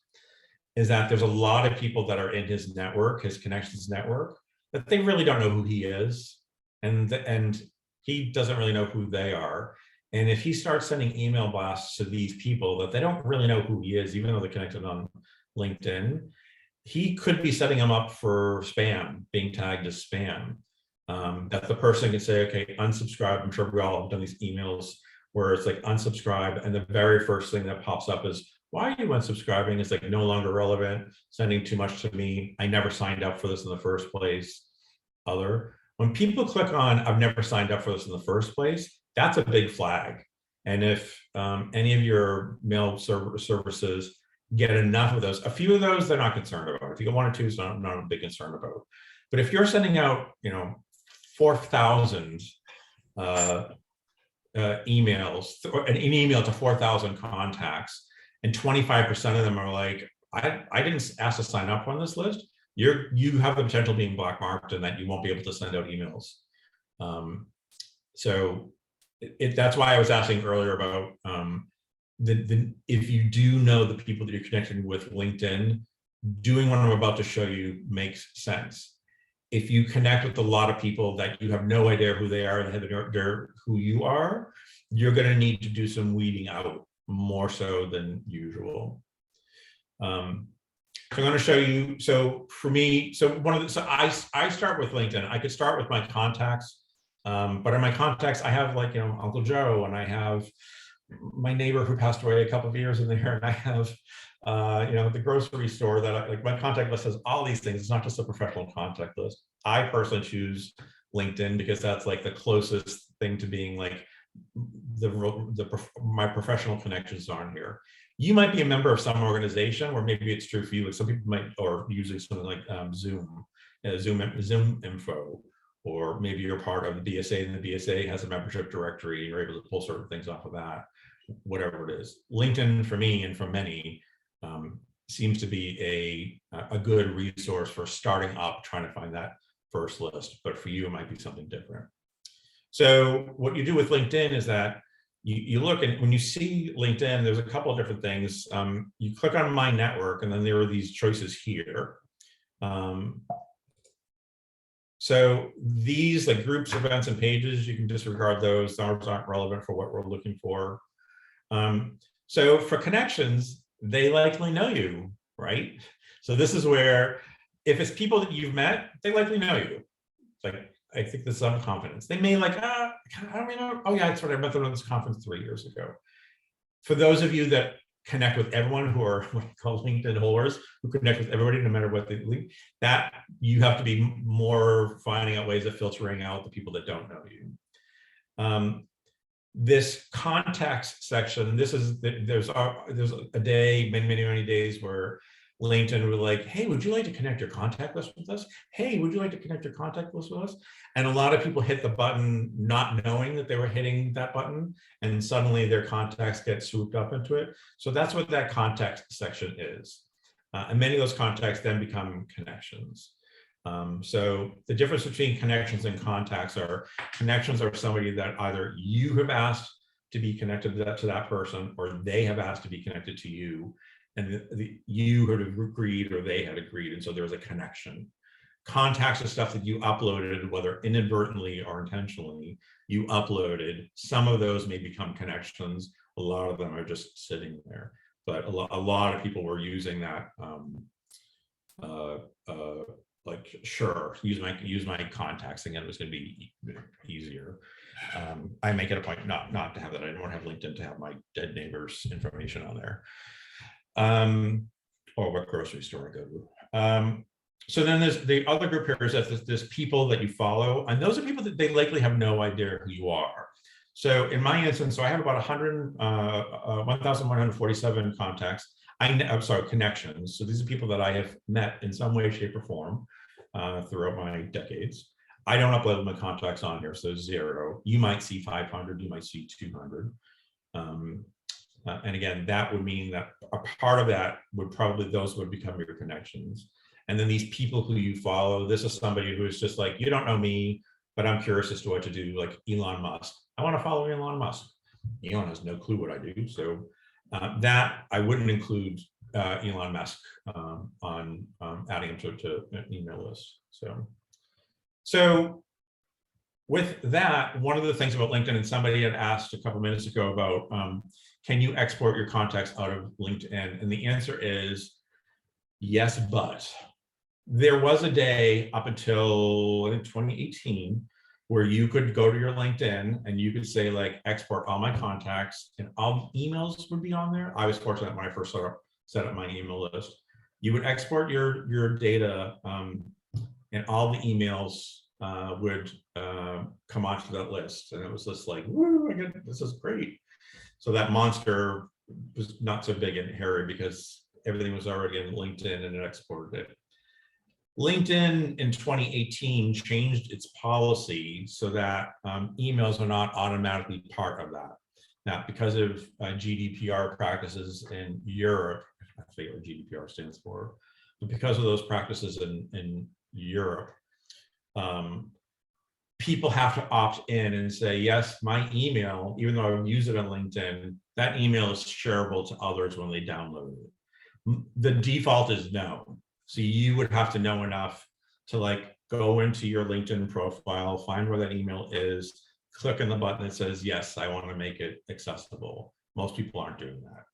is that there's a lot of people that are in his network, his connections network, that they really don't know who he is. And he doesn't really know who they are. And if he starts sending email blasts to these people that they don't really know who he is, even though they're connected on LinkedIn, he could be setting them up for spam, being tagged as spam. That the person can say, okay, unsubscribe. I'm sure we all have done these emails where it's like unsubscribe, and the very first thing that pops up is, why are you unsubscribing? It's like no longer relevant, sending too much to me. I never signed up for this in the first place. When people click on, I've never signed up for this in the first place, that's a big flag. And if any of your mail services get enough of those, a few of those they're not concerned about. If you get one or two, it's not a big concern about. But if you're sending out, 4,000 emails, or an email to 4,000 contacts, and 25% of them are like, I didn't ask to sign up on this list, you have the potential of being black marked and that you won't be able to send out emails. So that's why I was asking earlier about if you do know the people that you're connecting with LinkedIn, doing what I'm about to show you makes sense. If you connect with a lot of people that you have no idea who they are and they're who you are, you're going to need to do some weeding out more so than usual. So I'm going to show you. So for me, I start with LinkedIn. I could start with my contacts, but in my contacts, I have like, Uncle Joe, and I have my neighbor who passed away a couple of years in there, and I have the grocery store that like my contact list has all these things. It's not just a professional contact list. I personally choose LinkedIn because that's like the closest thing to being like my professional connections are on here. You might be a member of some organization, or maybe it's true for you. Like some people might, or using something like Zoom info, or maybe you're part of the BSA and the BSA has a membership directory. You're able to pull certain things off of that, whatever it is. LinkedIn for me and for many seems to be a good resource for starting up, trying to find that first list, but for you, it might be something different. So what you do with LinkedIn is that you look, and when you see LinkedIn, there's a couple of different things. You click on My Network, and then there are these choices here. So these like groups, events, and pages, you can disregard those. Those aren't relevant for what we're looking for. So for connections, they likely know you, right? So this is where, if it's people that you've met, they likely know you. Like, I think there's some confidence. They may like, I don't really know. Oh yeah, that's right. I met them at this conference 3 years ago. For those of you that connect with everyone, who are what we call LinkedIn whores, who connect with everybody no matter what they believe, that you have to be more finding out ways of filtering out the people that don't know you. This contacts section, this is, there's a day, many days where LinkedIn were like, hey, would you like to connect your contact list with us? Hey, would you like to connect your contact list with us? And a lot of people hit the button not knowing that they were hitting that button, and suddenly their contacts get swooped up into it. So that's what that contact section is. And many of those contacts then become connections. So the difference between connections and contacts are, connections are somebody that either you have asked to be connected to that person, or they have asked to be connected to you, and you had agreed or they had agreed, and so there's a connection. Contacts are stuff that you uploaded, whether inadvertently or intentionally, you uploaded. Some of those may become connections. A lot of them are just sitting there, but a lot of people were using that. Like, sure, use my contacts again, it was going to be easier. I make it a point not to have that. I don't have LinkedIn to have my dead neighbors' information on there, or what grocery store I go to. So then there's the other group here, is that there's people that you follow, and those are people that they likely have no idea who you are. So in my instance, so I have about 1,147 contacts. I'm sorry, connections. So these are people that I have met in some way, shape, or form throughout my decades. I don't upload my contacts on here, so 0. You might see 500, you might see 200. And again, that would mean that a part of that would probably, those would become your connections. And then these people who you follow, this is somebody who is just like, you don't know me, but I'm curious as to what to do, like Elon Musk. I want to follow Elon Musk. Elon has no clue what I do, so that I wouldn't include Elon Musk on adding him to an email list. So with that, one of the things about LinkedIn, and somebody had asked a couple minutes ago about, can you export your contacts out of LinkedIn? And the answer is yes, but there was a day up until I think 2018 where you could go to your LinkedIn and you could say like, export all my contacts, and all the emails would be on there. I was fortunate when I first set up my email list. You would export your data, and all the emails would come onto that list. And it was just like, woo, this is great. So that monster was not so big and hairy because everything was already in LinkedIn and it exported it. LinkedIn in 2018 changed its policy so that emails are not automatically part of that. Now, because of GDPR practices in Europe, I forget what GDPR stands for, but because of those practices in Europe, people have to opt in and say, yes, my email, even though I use it on LinkedIn, that email is shareable to others when they download it. The default is no. So you would have to know enough to like go into your LinkedIn profile, find where that email is, click on the button that says, yes, I want to make it accessible. Most people aren't doing that.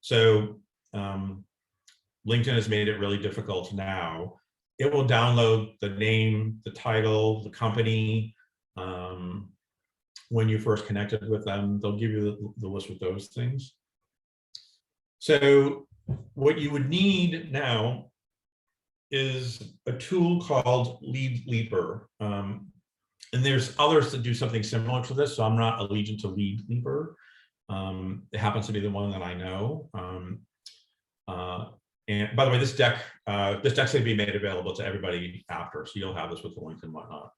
So LinkedIn has made it really difficult now. It will download the name, the title, the company. When you first connected with them, they'll give you the list with those things. So what you would need now is a tool called Lead Leaper. And there's others that do something similar to this, so I'm not allegiant to Lead Leaper. It happens to be the one that I know. And by the way, this deck's going to be made available to everybody after, so you'll have this with the link and whatnot.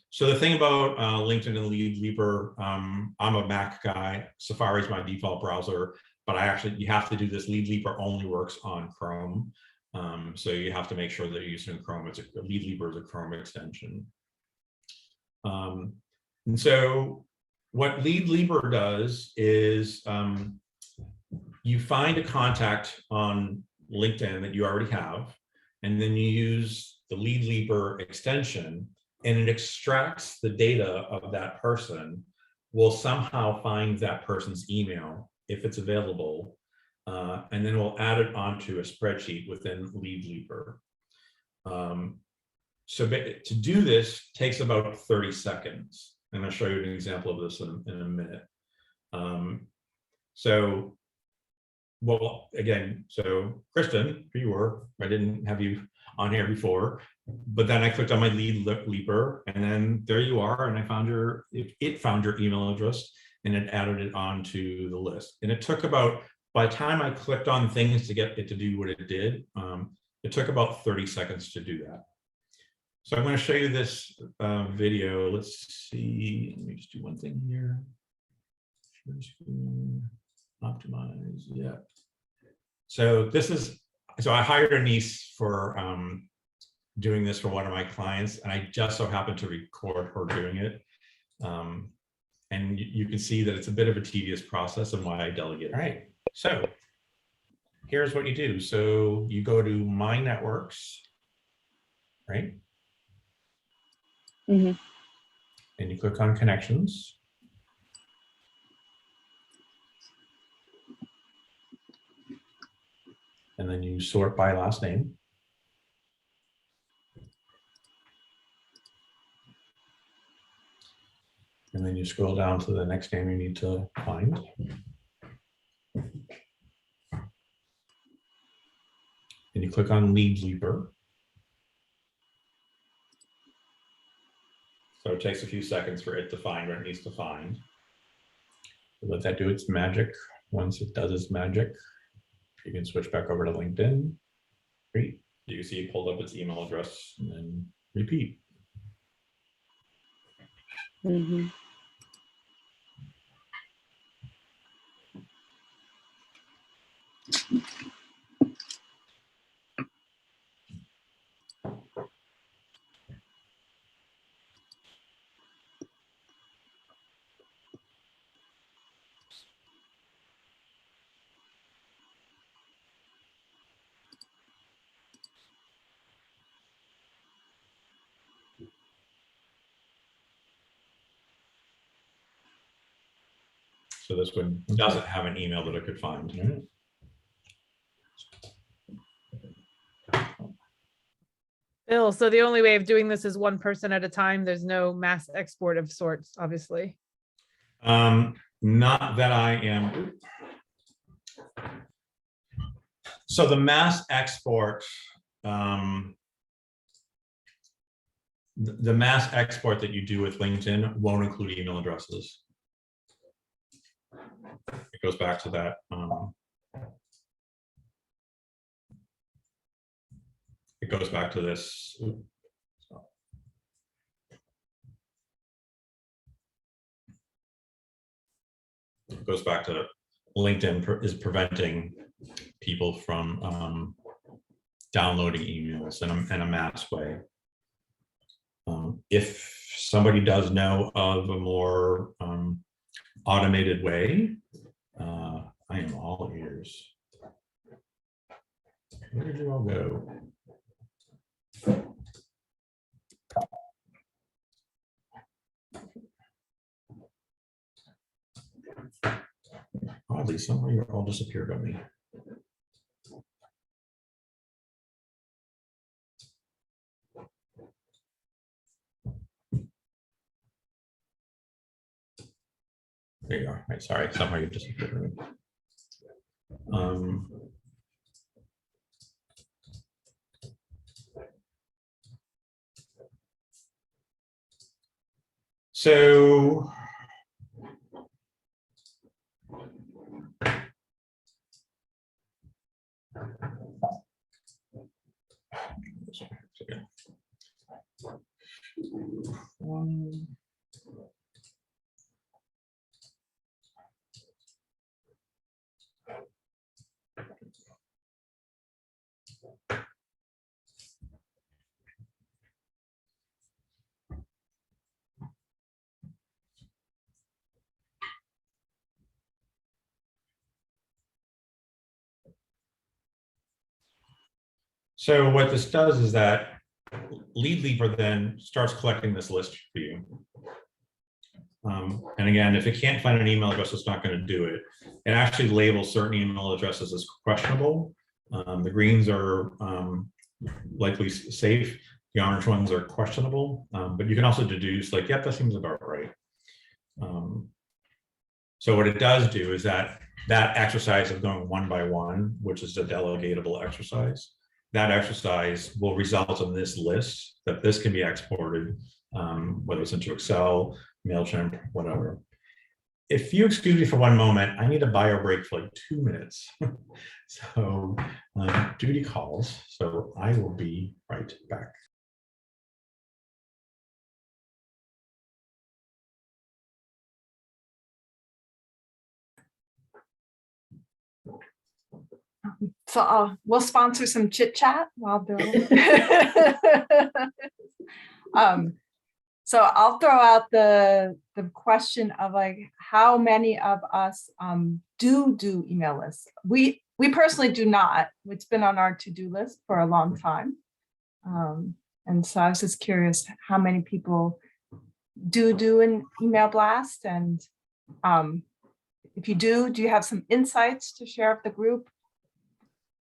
So the thing about LinkedIn and Lead Leaper, I'm a Mac guy. Safari is my default browser, but you have to do this. Lead Leaper only works on Chrome. So you have to make sure that you're using Chrome. Lead Leaper is a Chrome extension. And so what Lead Leaper does is you find a contact on LinkedIn that you already have, and then you use the lead leaper extension, and it extracts the data of that person, will somehow find that person's email if it's available, and then we'll add it onto a spreadsheet within lead leaper. So to do this takes about 30 seconds. I'm going to show you an example of this in a minute. So, well, again, so Kristen, here you were. I didn't have you on here before, but then I clicked on my lead leaper, and then there you are, and I found it found your email address, and it added it onto the list. And it took about, by the time I clicked on things to get it to do what it did, it took about 30 seconds to do that. So I'm going to show you this video. Let's see. Let me just do one thing here. Share screen, optimize. Yeah. So this is, so I hired a niece for doing this for one of my clients, and I just so happened to record her doing it. And you can see that it's a bit of a tedious process and why I delegate. All right. So here's what you do. So you go to My Networks, right? Mm-hmm. And you click on Connections. And then you sort by last name. And then you scroll down to the next name you need to find. And you click on Lead Leaper. So it takes a few seconds for it to find what it needs to find. Let that do its magic. Once it does its magic, you can switch back over to LinkedIn. Great. You can see it pulled up its email address and then repeat. Mm-hmm. So this one doesn't have an email that it could find. Right? Bill, so the only way of doing this is one person at a time. There's no mass export of sorts, obviously. Not that I am. So the mass export, the mass export that you do with LinkedIn won't include email addresses. It goes back to that. It goes back to this. It goes back to LinkedIn is preventing people from downloading emails in a mass way. If somebody does know of a more automated way, I am all ears. Where did you all go? Oddly, somehow you all disappeared on me. There you are. Right, sorry, somehow you disappeared on me. So So what this does is that Leadleaper then starts collecting this list for you. And again, if it can't find an email address, it's not going to do it. It actually labels certain email addresses as questionable. The greens are likely safe. The orange ones are questionable, but you can also deduce like, yep, that seems about right. So what it does do is that exercise of going one by one, which is a delegatable exercise, that exercise will result in this list that this can be exported, whether it's into Excel, MailChimp, whatever. If you excuse me for one moment, I need a bio break for like 2 minutes. So duty calls. So I will be right back. So we'll sponsor some chit chat while doing. So I'll throw out the question of like how many of us do email lists. We personally do not. It's been on our to-do list for a long time, and so I was just curious how many people do an email blast, and if you do you have some insights to share with the group?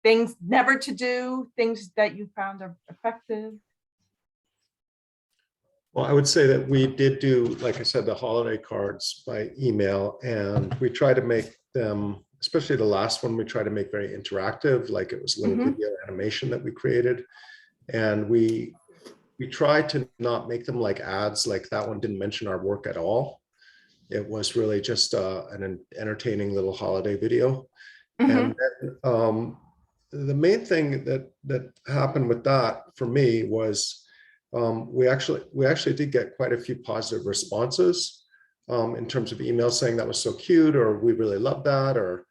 Things never to do, things that you found are effective? Well, I would say that we did do, like I said, the holiday cards by email, and we try to make them, especially the last one, we try to make very interactive, like it was a little video animation that we created. And we tried to not make them like ads, like that one didn't mention our work at all. It was really just an entertaining little holiday video. And then, the main thing that happened with that for me was we actually did get quite a few positive responses in terms of emails saying that was so cute, or we really love that, or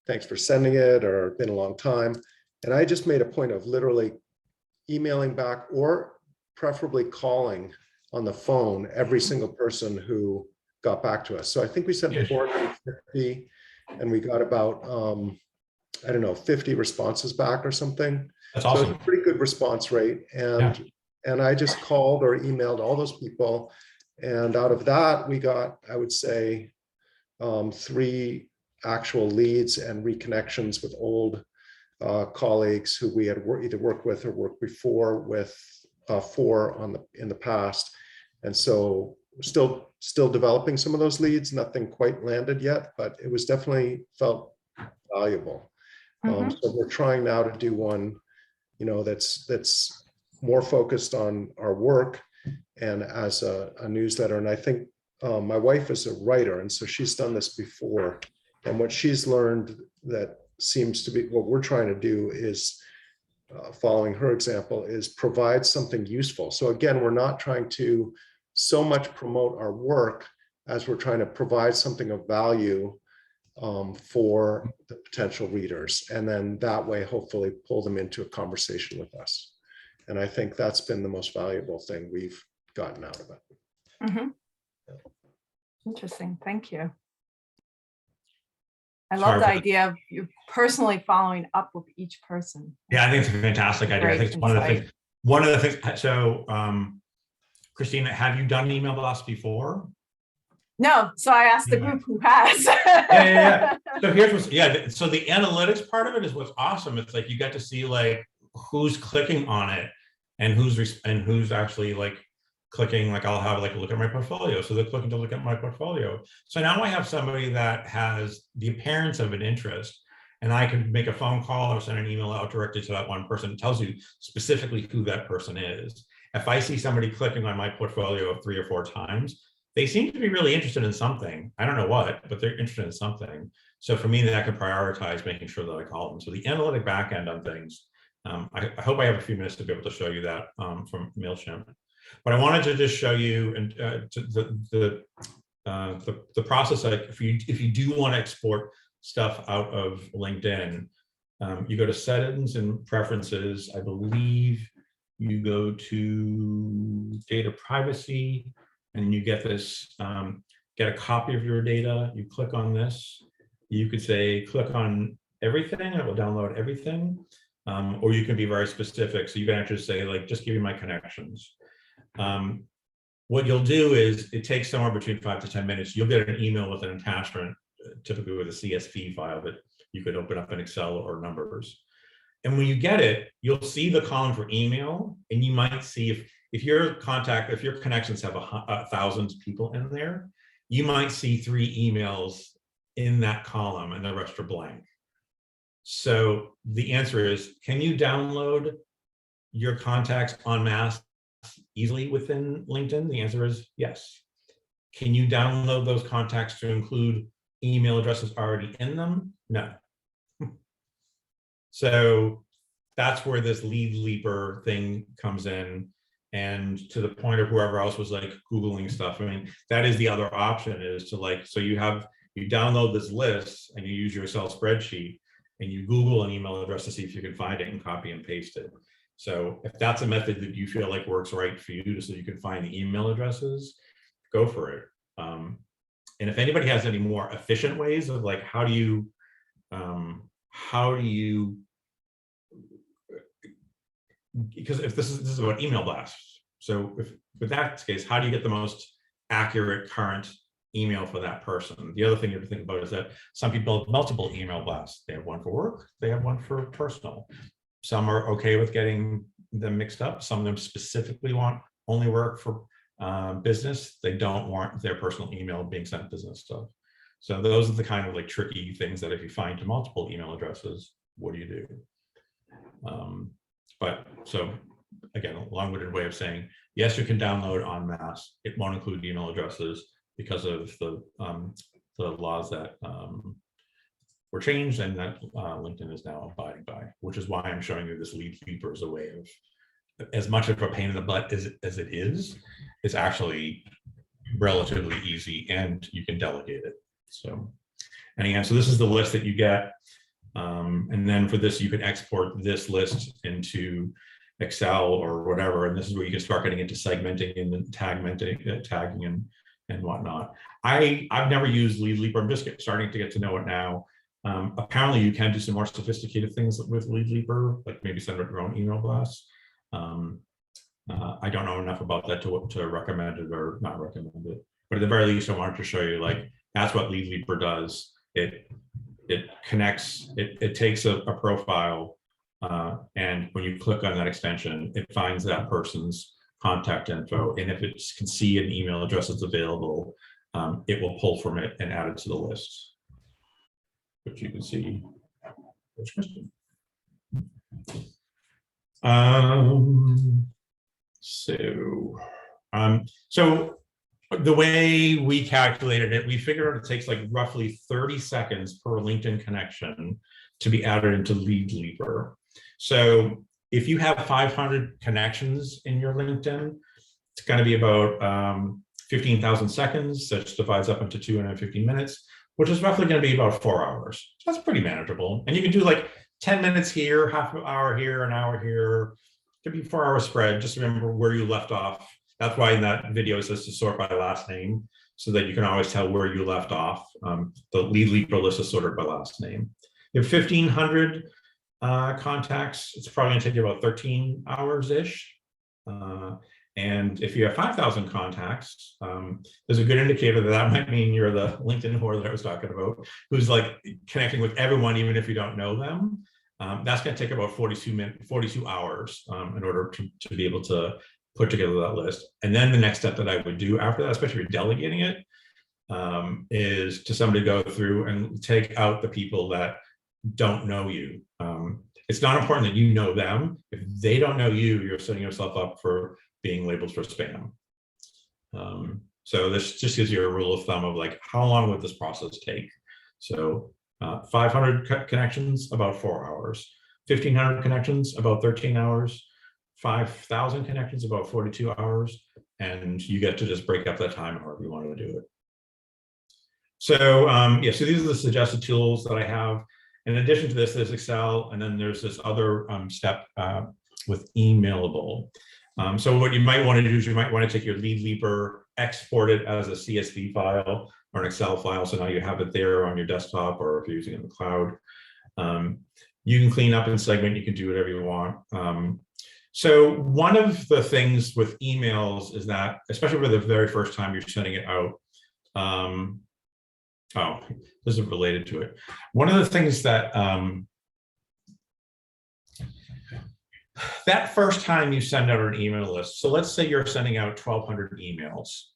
thanks for sending it, or been a long time. And I just made a point of literally emailing back, or preferably calling on the phone every single person who got back to us. So I think we sent 450 and we got about I don't know, 50 responses back or something. That's awesome. So it's a pretty good response rate. And I just called or emailed all those people. And out of that, we got, I would say, 3 actual leads and reconnections with old colleagues who we had either worked with or worked before with in the past. And so still developing some of those leads, nothing quite landed yet, but it was definitely felt valuable. So we're trying now to do one, that's more focused on our work and as a newsletter. And I think my wife is a writer, and so she's done this before. And what she's learned that seems to be what we're trying to do is, following her example, is provide something useful. So again, we're not trying to so much promote our work as we're trying to provide something of value for the potential readers, and then that way hopefully pull them into a conversation with us. And I think that's been the most valuable thing we've gotten out of it. Interesting, thank you. I love the idea of you personally following up with each person. Yeah, I think it's a fantastic idea. I think it's one of the things. So Christina, have you done email blasts before? No, so I asked the group who has. Yeah. So here's what's, so the analytics part of it is what's awesome. It's like you get to see like who's clicking on it and who's actually like clicking. Like I'll have like a look at my portfolio, so they're clicking to look at my portfolio. So now I have somebody that has the appearance of an interest, and I can make a phone call or send an email out directly to that one person. It tells you specifically who that person is. If I see somebody clicking on my portfolio 3 or 4 times, they seem to be really interested in something. I don't know what, but they're interested in something. So for me, that I can prioritize making sure that I call them. So the analytic backend on things, I hope I have a few minutes to be able to show you that from MailChimp. But I wanted to just show you and the process. Like if you do want to export stuff out of LinkedIn, you go to settings and preferences. I believe you go to data privacy, and you get this, get a copy of your data. You click on this. You could say, click on everything, and it will download everything. or you can be very specific. So you can actually say, like, just give me my connections. What you'll do is it takes somewhere between 5 to 10 minutes. You'll get an email with an attachment, typically with a CSV file that you could open up in Excel or Numbers. And when you get it, you'll see the column for email, and you might see if your connections have 1,000 people in there, you might see 3 emails in that column and the rest are blank. So the answer is, can you download your contacts en masse easily within LinkedIn? The answer is yes. Can you download those contacts to include email addresses already in them? No. So that's where this lead leaper thing comes in. And to the point of whoever else was like Googling stuff, I mean, that is the other option, is to like, so you download this list and you use your Excel spreadsheet and you Google an email address to see if you can find it and copy and paste it. So if that's a method that you feel like works right for you, so you can find the email addresses, go for it. And if anybody has any more efficient ways of like, how do you, because if this is about email blasts. So if with that case, how do you get the most accurate current email for that person? The other thing you have to think about is that some people have multiple email blasts. They have one for work, they have one for personal. Some are okay with getting them mixed up. Some of them specifically want only work for business. They don't want their personal email being sent business stuff. So those are the kind of like tricky things that if you find to multiple email addresses, what do you do? But so again, a long-winded way of saying, yes, you can download en masse. It won't include email addresses because of the laws that were changed and that LinkedIn is now abiding by, which is why I'm showing you this lead leaper as a way of, as much of a pain in the butt as it is, it's actually relatively easy and you can delegate it. So, and again, so this is the list that you get. And then for this, you can export this list into Excel or whatever. And this is where you can start getting into segmenting and tagging and whatnot. I've never used Lead Leaper. I'm just starting to get to know it now. Apparently you can do some more sophisticated things with Lead Leaper, like maybe send out your own email blasts. I don't know enough about that to recommend it or not recommend it. But at the very least, I wanted to show you, like, that's what Lead Leaper does. It connects, it takes a profile, and when you click on that extension, it finds that person's contact info. And if it can see an email address that's available, it will pull from it and add it to the list, which you can see. Which question? So the way we calculated it, we figured it takes like roughly 30 seconds per LinkedIn connection to be added into Lead Leaper. So if you have 500 connections in your LinkedIn, it's going to be about 15,000 seconds. So it divides up into 250 minutes, which is roughly going to be about 4 hours. So that's pretty manageable. And you can do like 10 minutes here, half an hour here, an hour here. It could be 4 hour spread. Just remember where you left off. That's why in that video it says to sort by last name, so that you can always tell where you left off. The Lead Leaper list is sorted by last name. You have 1,500 contacts. It's probably going to take you about 13 hours-ish. And if you have 5,000 contacts, there's a good indicator that might mean you're the LinkedIn whore that I was talking about, who's like connecting with everyone, even if you don't know them. That's going to take about 42 hours in order to be able to put together that list. And then the next step that I would do after that, especially if you're delegating it, is to somebody go through and take out the people that don't know you. It's not important that you know them. If they don't know you, you're setting yourself up for being labeled for spam. So this just gives you a rule of thumb of like, how long would this process take? So 500 connections, about 4 hours. 1,500 connections, about 13 hours. 5,000 connections, about 42 hours. And you get to just break up that time however you want to do it. So yeah, so these are the suggested tools that I have. In addition to this, there's Excel, and then there's this other step with Emailable. So what you might want to do is you might want to take your Lead Leaper, export it as a CSV file or an Excel file. So now you have it there on your desktop, or if you're using it in the cloud. You can clean up and segment, you can do whatever you want. So one of the things with emails is that, especially for the very first time you're sending it out, oh, this is related to it. One of the things that that first time you send out an email list, so let's say you're sending out 1,200 emails.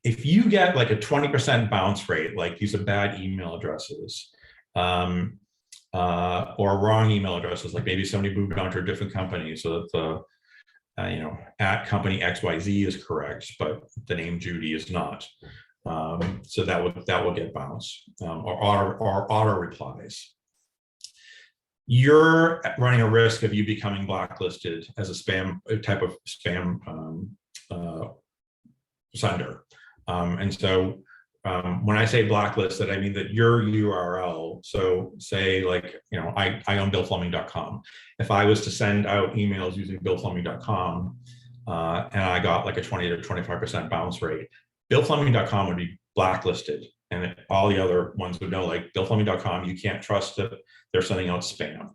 If you get like a 20% bounce rate, like these are bad email addresses, or wrong email addresses, like maybe somebody moved on to a different company so that the, you know, at company XYZ is correct, but the name Judy is not. So that will get bounced, or auto replies. You're running a risk of you becoming blacklisted as a type of spam sender. And so when I say blacklisted, I mean that your URL, so say like, you know, I own billfleming.com. If I was to send out emails using billfleming.com and I got like a 20 to 25% bounce rate, billfleming.com would be blacklisted. And all the other ones would know, like billfleming.com, you can't trust that they're sending out spam.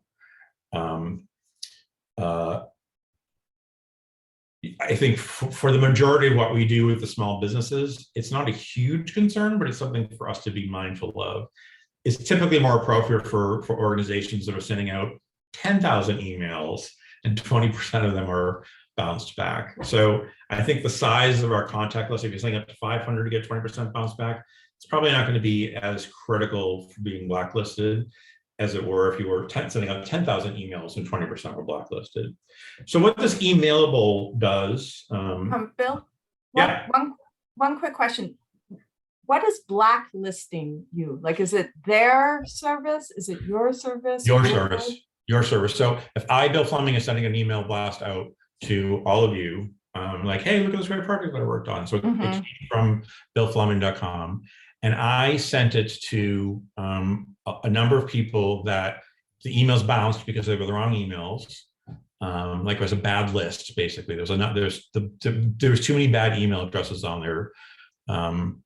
I think for the majority of what we do with the small businesses, it's not a huge concern, but it's something for us to be mindful of. It's typically more appropriate for organizations that are sending out 10,000 emails and 20% of them are bounced back. So I think the size of our contact list, if you're sending up to 500 to get 20% bounce back, it's probably not going to be as critical for being blacklisted as it were if you were sending out 10,000 emails and 20% were blacklisted. So what this emailable does, Bill, yeah. one quick question. What is blacklisting you? Like, is it their service? Is it your service? Your service. Your service. So if I, Bill Fleming, is sending an email blast out to all of you, like, hey, look at this great project that I worked on. So it came from billfleming.com. And I sent it to a number of people that the emails bounced because they were the wrong emails. Like it was a bad list, basically. There's too many bad email addresses on there. Then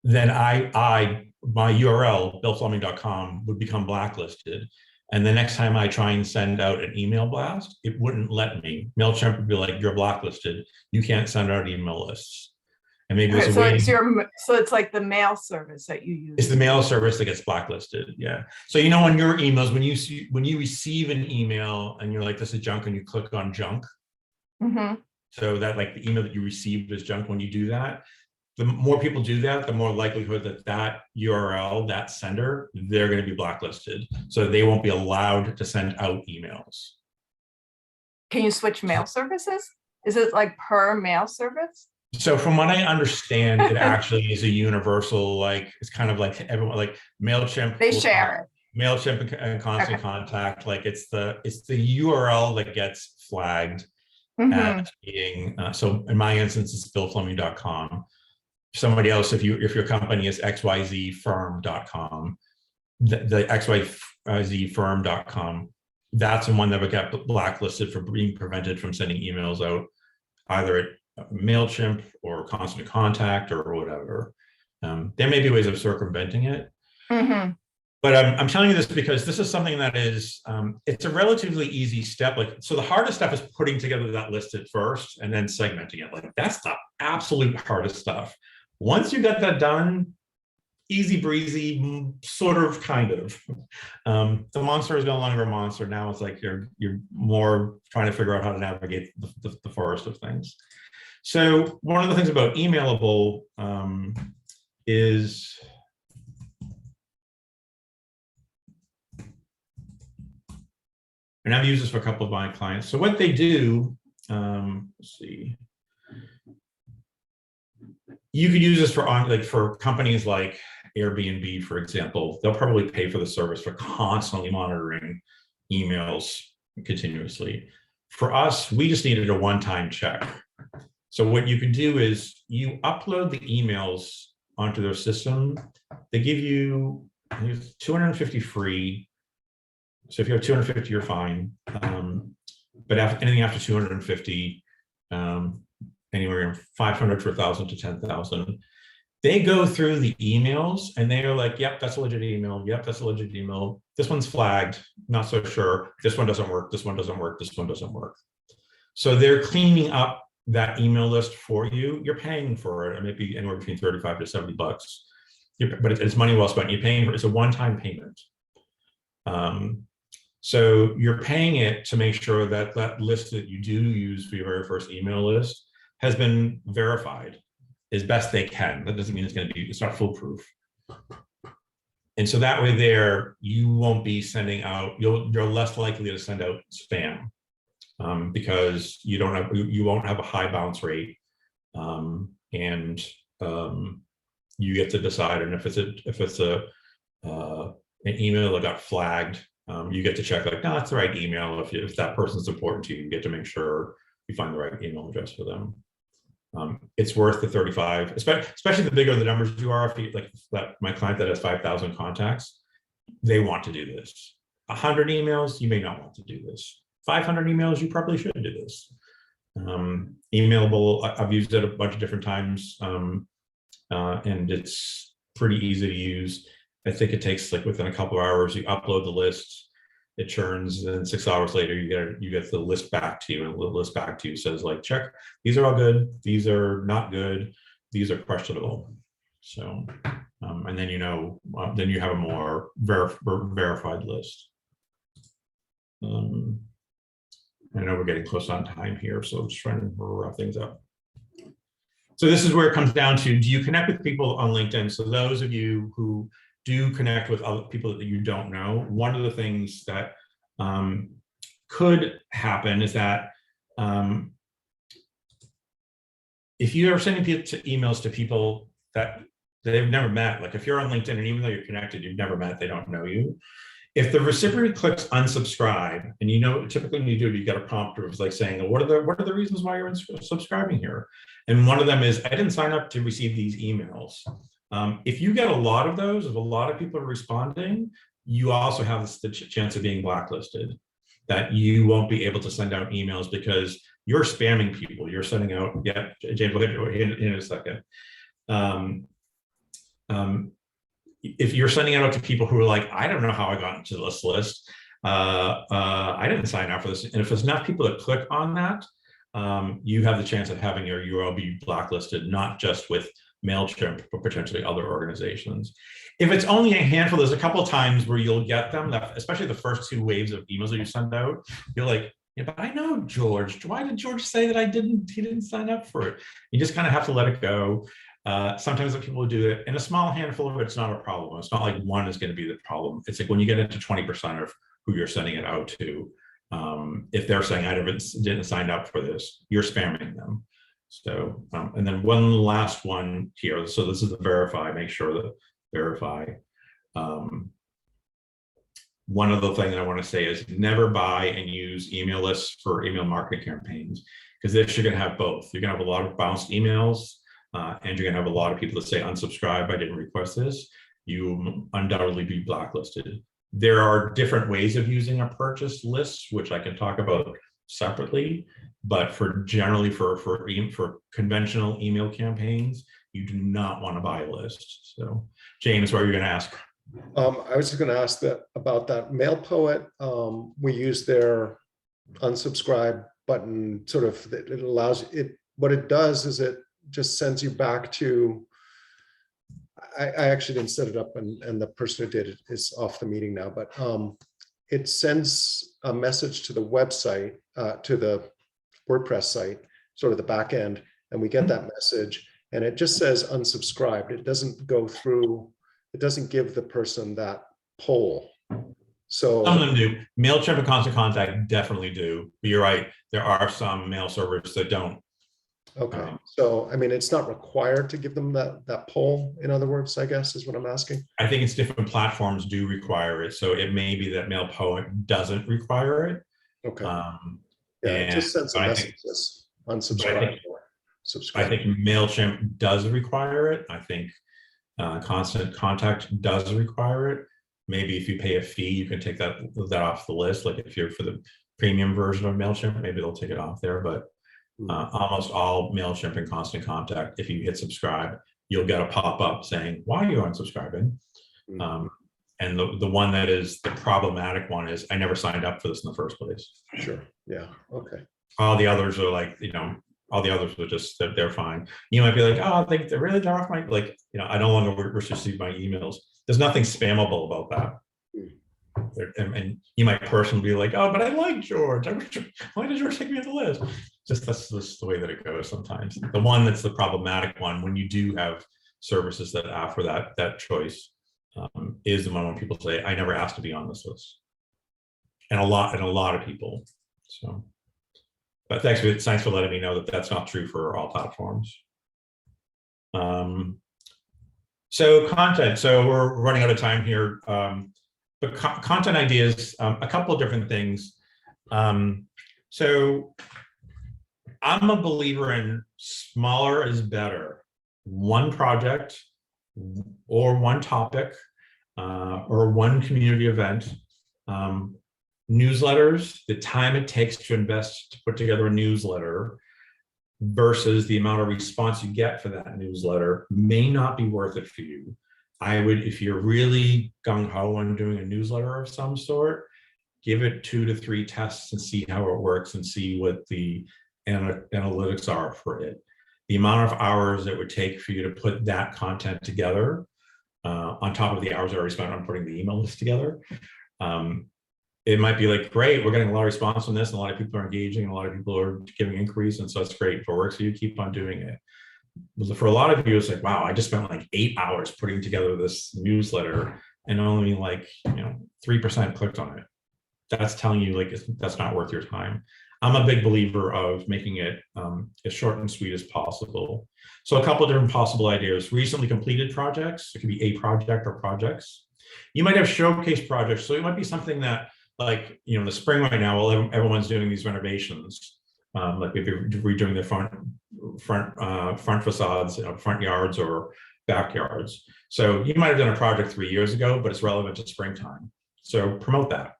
my URL, billfleming.com, would become blacklisted. And the next time I try and send out an email blast, it wouldn't let me. MailChimp would be like, you're blacklisted. You can't send out email lists. And maybe there's a way. So it's like the mail service that you use. It's the mail service that gets blacklisted. Yeah. So, you know, on your emails, when you receive an email and you're like, this is junk, and you click on junk. So that, like, the email that you received is junk. When you do that, the more people do that, the more likelihood that that URL, that sender, they're going to be blacklisted. So they won't be allowed to send out emails. Can you switch mail services? Is it like per mail service? So from what I understand, it actually is a universal, like, it's kind of like everyone, like MailChimp. They share it. MailChimp and Constant Contact, like it's the URL that gets flagged as being, so in my instance, it's billfleming.com. Somebody else, if your company is xyzfirm.com, the xyzfirm.com, that's the one that would get blacklisted for being prevented from sending emails out, either at MailChimp or Constant Contact or whatever. There may be ways of circumventing it. But I'm telling you this because this is something that is, it's a relatively easy step. Like, so the hardest step is putting together that list at first and then segmenting it. Like, that's the absolute hardest stuff. Once you get that done, easy breezy, sort of, kind of. The monster is no longer a monster. Now it's like you're more trying to figure out how to navigate the forest of things. So one of the things about emailable is, and I've used this for a couple of my clients. So what they do, let's see. You could use this for companies like Airbnb, for example. They'll probably pay for the service for constantly monitoring emails continuously. For us, we just needed a one-time check. So what you can do is you upload the emails onto their system. They give you 250 free. So if you have 250, you're fine. But anything after 250, anywhere from 500 to 1,000 to 10,000, they go through the emails and they are like, yep, that's a legit email. Yep, that's a legit email. This one's flagged, not so sure. This one doesn't work. This one doesn't work. This one doesn't work. So they're cleaning up that email list for you. You're paying for it. It may be anywhere between 35 to 70 bucks, but it's money well spent. You're paying for it's a one-time payment. So you're paying it to make sure that that list that you do use for your very first email list has been verified as best they can. That doesn't mean it's not foolproof. And so that way there, you won't be sending out, you're less likely to send out spam because you won't have a high bounce rate. And you get to decide, and if it's an email that got flagged, you get to check like, no, that's the right email. If that person's important to you, you get to make sure you find the right email address for them. It's worth the 35, especially the bigger the numbers you are. If you, like that, my client that has 5,000 contacts, they want to do this. 100 emails, you may not want to do this. 500 emails, you probably should do this. Emailable, I've used it a bunch of different times, and it's pretty easy to use. I think it takes like within a couple of hours, you upload the list, it churns, and then 6 hours later, you get the list back to you, and the list back to you says like, check, these are all good, these are not good, these are questionable. So, and then then you have a more verified list. I know we're getting close on time here, so I'm just trying to wrap things up. So this is where it comes down to, do you connect with people on LinkedIn? So those of you who do connect with other people that you don't know, one of the things that could happen is that if you are sending emails to people that they've never met, like if you're on LinkedIn and even though you're connected, you've never met, they don't know you. If the recipient clicks unsubscribe, and typically when you do it, you get a prompt of like saying, what are the reasons why you're subscribing here? And one of them is, I didn't sign up to receive these emails. If you get a lot of those, if a lot of people are responding, you also have the chance of being blacklisted, that you won't be able to send out emails because you're spamming people. You're sending out, yeah, James, we'll hit in a second. If you're sending it out to people who are like, I don't know how I got into this list. I didn't sign up for this. And if there's enough people that click on that, you have the chance of having your URL be blacklisted, not just with MailChimp, but potentially other organizations. If it's only a handful, there's a couple of times where you'll get them, especially the first 2 waves of emails that you send out, you're like, yeah, but I know George. Why did George say that he didn't sign up for it? You just kind of have to let it go. Sometimes the people do it in a small handful of it, it's not a problem. It's not like one is going to be the problem. It's like when you get into 20% of who you're sending it out to, if they're saying I didn't sign up for this, you're spamming them. So, and then one last one here. So this is the verify, make sure that verify. One other thing that I want to say is never buy and use email lists for email marketing campaigns, because this you're going to have both. You're going to have a lot of bounced emails, and you're going to have a lot of people that say unsubscribe, I didn't request this. You will undoubtedly be blacklisted. There are different ways of using a purchase list, which I can talk about separately, but generally for conventional email campaigns, you do not want to buy a list. So James, what are you going to ask? I was just going to ask about that MailPoet. We use their unsubscribe button, sort of, it allows it, what it does is it just sends you back to, I actually didn't set it up, and the person who did it is off the meeting now, but it sends a message to the website, to the WordPress site, sort of the back end, and we get that message, and it just says unsubscribed. It doesn't go through, it doesn't give the person that poll. So some of them do. MailChimp and Constant Contact definitely do. But you're right, there are some mail servers that don't. Okay, so I mean, it's not required to give them that poll, in other words, I guess is what I'm asking. I think it's different platforms do require it. So it may be that MailPoet doesn't require it. Okay. Yeah, it just sends a message that's unsubscribe or subscribe. I think MailChimp does require it. I think Constant Contact does require it. Maybe if you pay a fee, you can take that off the list. Like if you're for the premium version of MailChimp, maybe they'll take it off there. But almost all MailChimp and Constant Contact, if you hit subscribe, you'll get a pop-up saying, why are you unsubscribing? And the one that is the problematic one is, I never signed up for this in the first place. Sure. Yeah. Okay. All the others are like, all the others are just, they're fine. You might be like, oh, they're really off my, like, I no longer receive my emails. There's nothing spammable about that. And you might personally be like, oh, but I like George. Why did George take me off the list? That's just the way that it goes sometimes. The one that's the problematic one, when you do have services that offer that choice, is the one when people say, I never asked to be on this list. And a lot of people. So, but thanks for letting me know that that's not true for all platforms. So content. So we're running out of time here. But content ideas, a couple of different things. So I'm a believer in smaller is better. One project or one topic or one community event. Newsletters, the time it takes to invest to put together a newsletter versus the amount of response you get for that newsletter may not be worth it for you. I would, if you're really gung-ho on doing a newsletter of some sort, give it 2 to 3 tests and see how it works and see what the analytics are for it. The amount of hours it would take for you to put that content together, on top of the hours I already spent on putting the email list together, it might be like, great, we're getting a lot of response on this, and a lot of people are engaging, and a lot of people are giving inquiries, and so it's great. If it works for you, keep on doing it. But for a lot of you, it's like, wow, I just spent like 8 hours putting together this newsletter, and only like 3% clicked on it. That's telling you like that's not worth your time. I'm a big believer of making it as short and sweet as possible. So a couple of different possible ideas. Recently completed projects. It could be a project or projects. You might have showcase projects. So it might be something that, like, in the spring right now, while everyone's doing these renovations, like maybe redoing their front facades, front yards or backyards. So you might have done a project 3 years ago, but it's relevant to springtime. So promote that.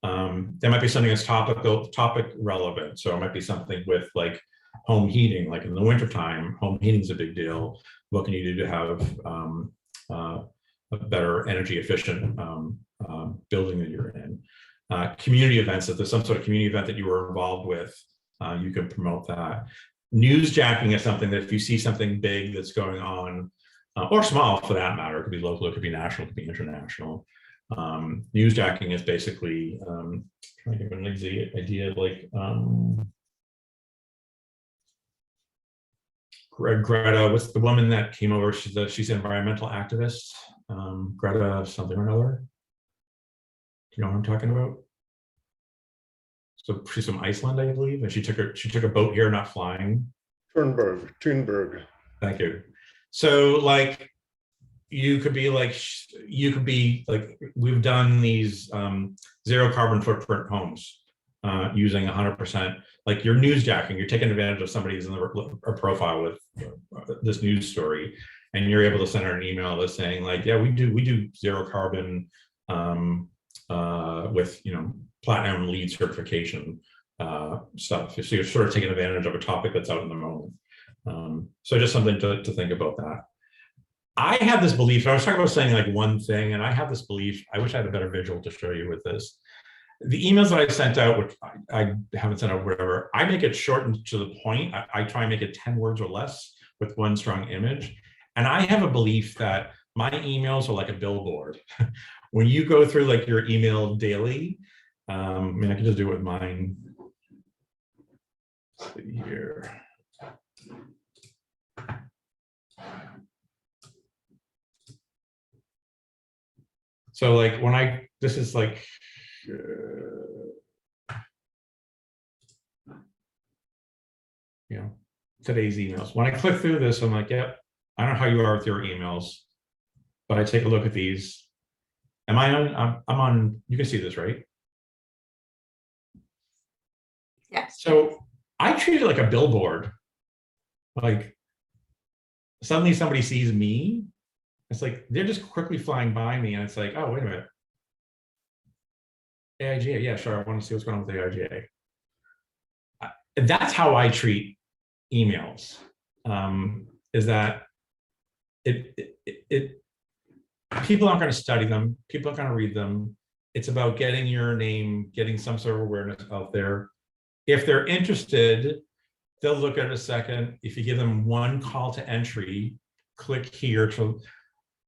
There might be something that's topic relevant. So it might be something with like home heating, like in the wintertime, home heating is a big deal. What can you do to have a better energy efficient building that you're in? Community events, if there's some sort of community event that you were involved with, you can promote that. Newsjacking is something that if you see something big that's going on, or small for that matter, it could be local, it could be national, it could be international. Newsjacking is basically, trying to give an idea of like, Greta, what's the woman that came over? She's an environmental activist. Greta something or another. Do you know what I'm talking about? So she's from Iceland, I believe, and she took a boat here, not flying. Thunberg. Thank you. So like, you could be like, we've done these zero carbon footprint homes using 100%. Like you're newsjacking, you're taking advantage of somebody who's in a profile with this news story, and you're able to send her an email that's saying like, yeah, we do zero carbon with platinum LEED certification stuff. So you're sort of taking advantage of a topic that's out in the moment. So just something to think about that. I have this belief, I was talking about saying like one thing, and I have this belief, I wish I had a better visual to show you with this. The emails that I sent out, which I haven't sent out, whatever, I make it short and to the point. I try and make it 10 words or less with one strong image. And I have a belief that my emails are like a billboard. When you go through like your email daily, I mean, I can just do it with mine. Let's see here. So like when this is like, today's emails. When I click through this, I'm like, yep, I don't know how you are with your emails, but I take a look at these. Am I on? I'm on, you can see this, right? Yes. So I treat it like a billboard. Like suddenly somebody sees me. It's like they're just quickly flying by me, and it's like, oh, wait a minute. AIGA, yeah, sure. I want to see what's going on with AIGA. That's how I treat emails. Is that people aren't going to study them. People aren't going to read them. It's about getting your name, getting some sort of awareness out there. If they're interested, they'll look at it a second. If you give them one call to entry, click here to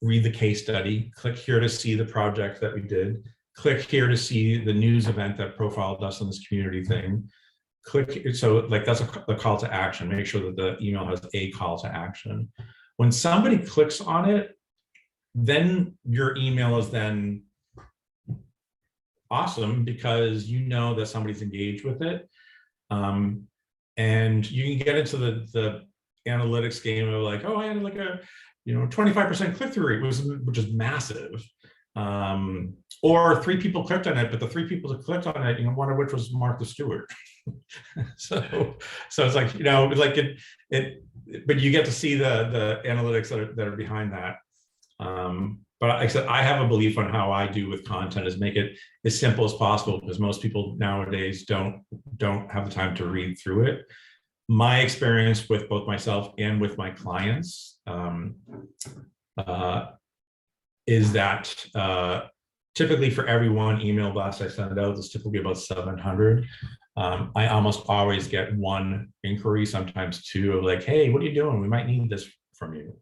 read the case study, click here to see the project that we did, click here to see the news event that profiled us on this community thing. Click, so like that's a call to action. Make sure that the email has a call to action. When somebody clicks on it, then your email is then awesome because you know that somebody's engaged with it. And you can get into the analytics game of like, oh, I had like a 25% click-through rate, which is massive. Or 3 people clicked on it, but the 3 people that clicked on it, one of which was Martha Stewart. so it's like, but you get to see the analytics that are behind that. But like I said, I have a belief on how I do with content is make it as simple as possible because most people nowadays don't have the time to read through it. My experience with both myself and with my clients is that typically for every one email blast I send out, there's typically about 700. I almost always get one inquiry, sometimes 2, of like, hey, what are you doing? We might need this from you.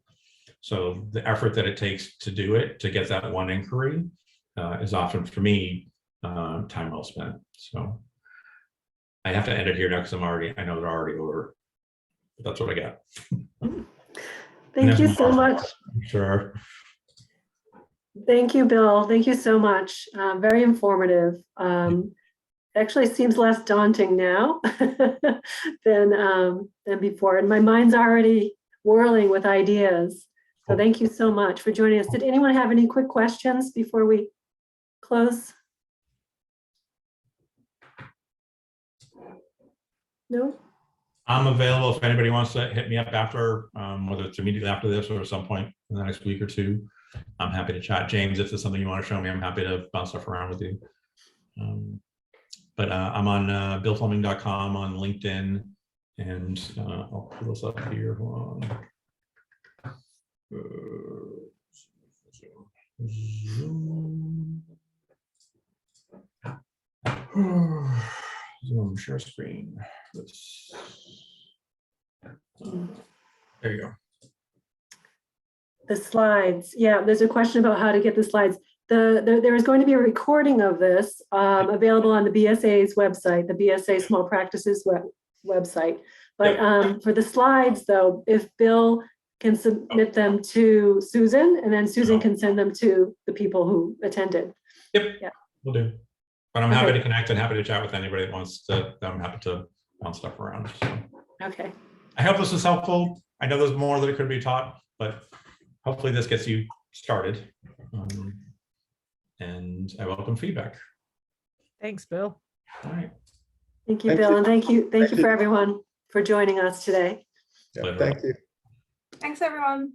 So the effort that it takes to do it, to get that one inquiry, is often for me time well spent. So I have to end it here now because I know they're already over. But that's what I got. Thank you so much. Sure. Thank you, Bill. Thank you so much. Very informative. Actually seems less daunting now than before. And my mind's already whirling with ideas. So thank you so much for joining us. Did anyone have any quick questions before we close? No? I'm available if anybody wants to hit me up after, whether it's immediately after this or some point in the next week or 2. I'm happy to chat. James, if there's something you want to show me, I'm happy to bounce stuff around with you. But I'm on billfleming.com, on LinkedIn, and I'll pull this up here. Hold on. Zoom. Zoom share screen. There you go. The slides. Yeah, there's a question about how to get the slides. There is going to be a recording of this available on the BSA's website, the BSA Small Practices website. But for the slides, though, if Bill can submit them to Susan, and then Susan can send them to the people who attended. Yep, yeah. We'll do. But I'm happy to connect and happy to chat with anybody that wants to. I'm happy to bounce stuff around. So. Okay. I hope this was helpful. I know there's more that could be taught, but hopefully this gets you started. And I welcome feedback. Thanks, Bill. All right. Thank you, Bill, and thank you for everyone for joining us today. Yeah, thank you. Thanks, everyone.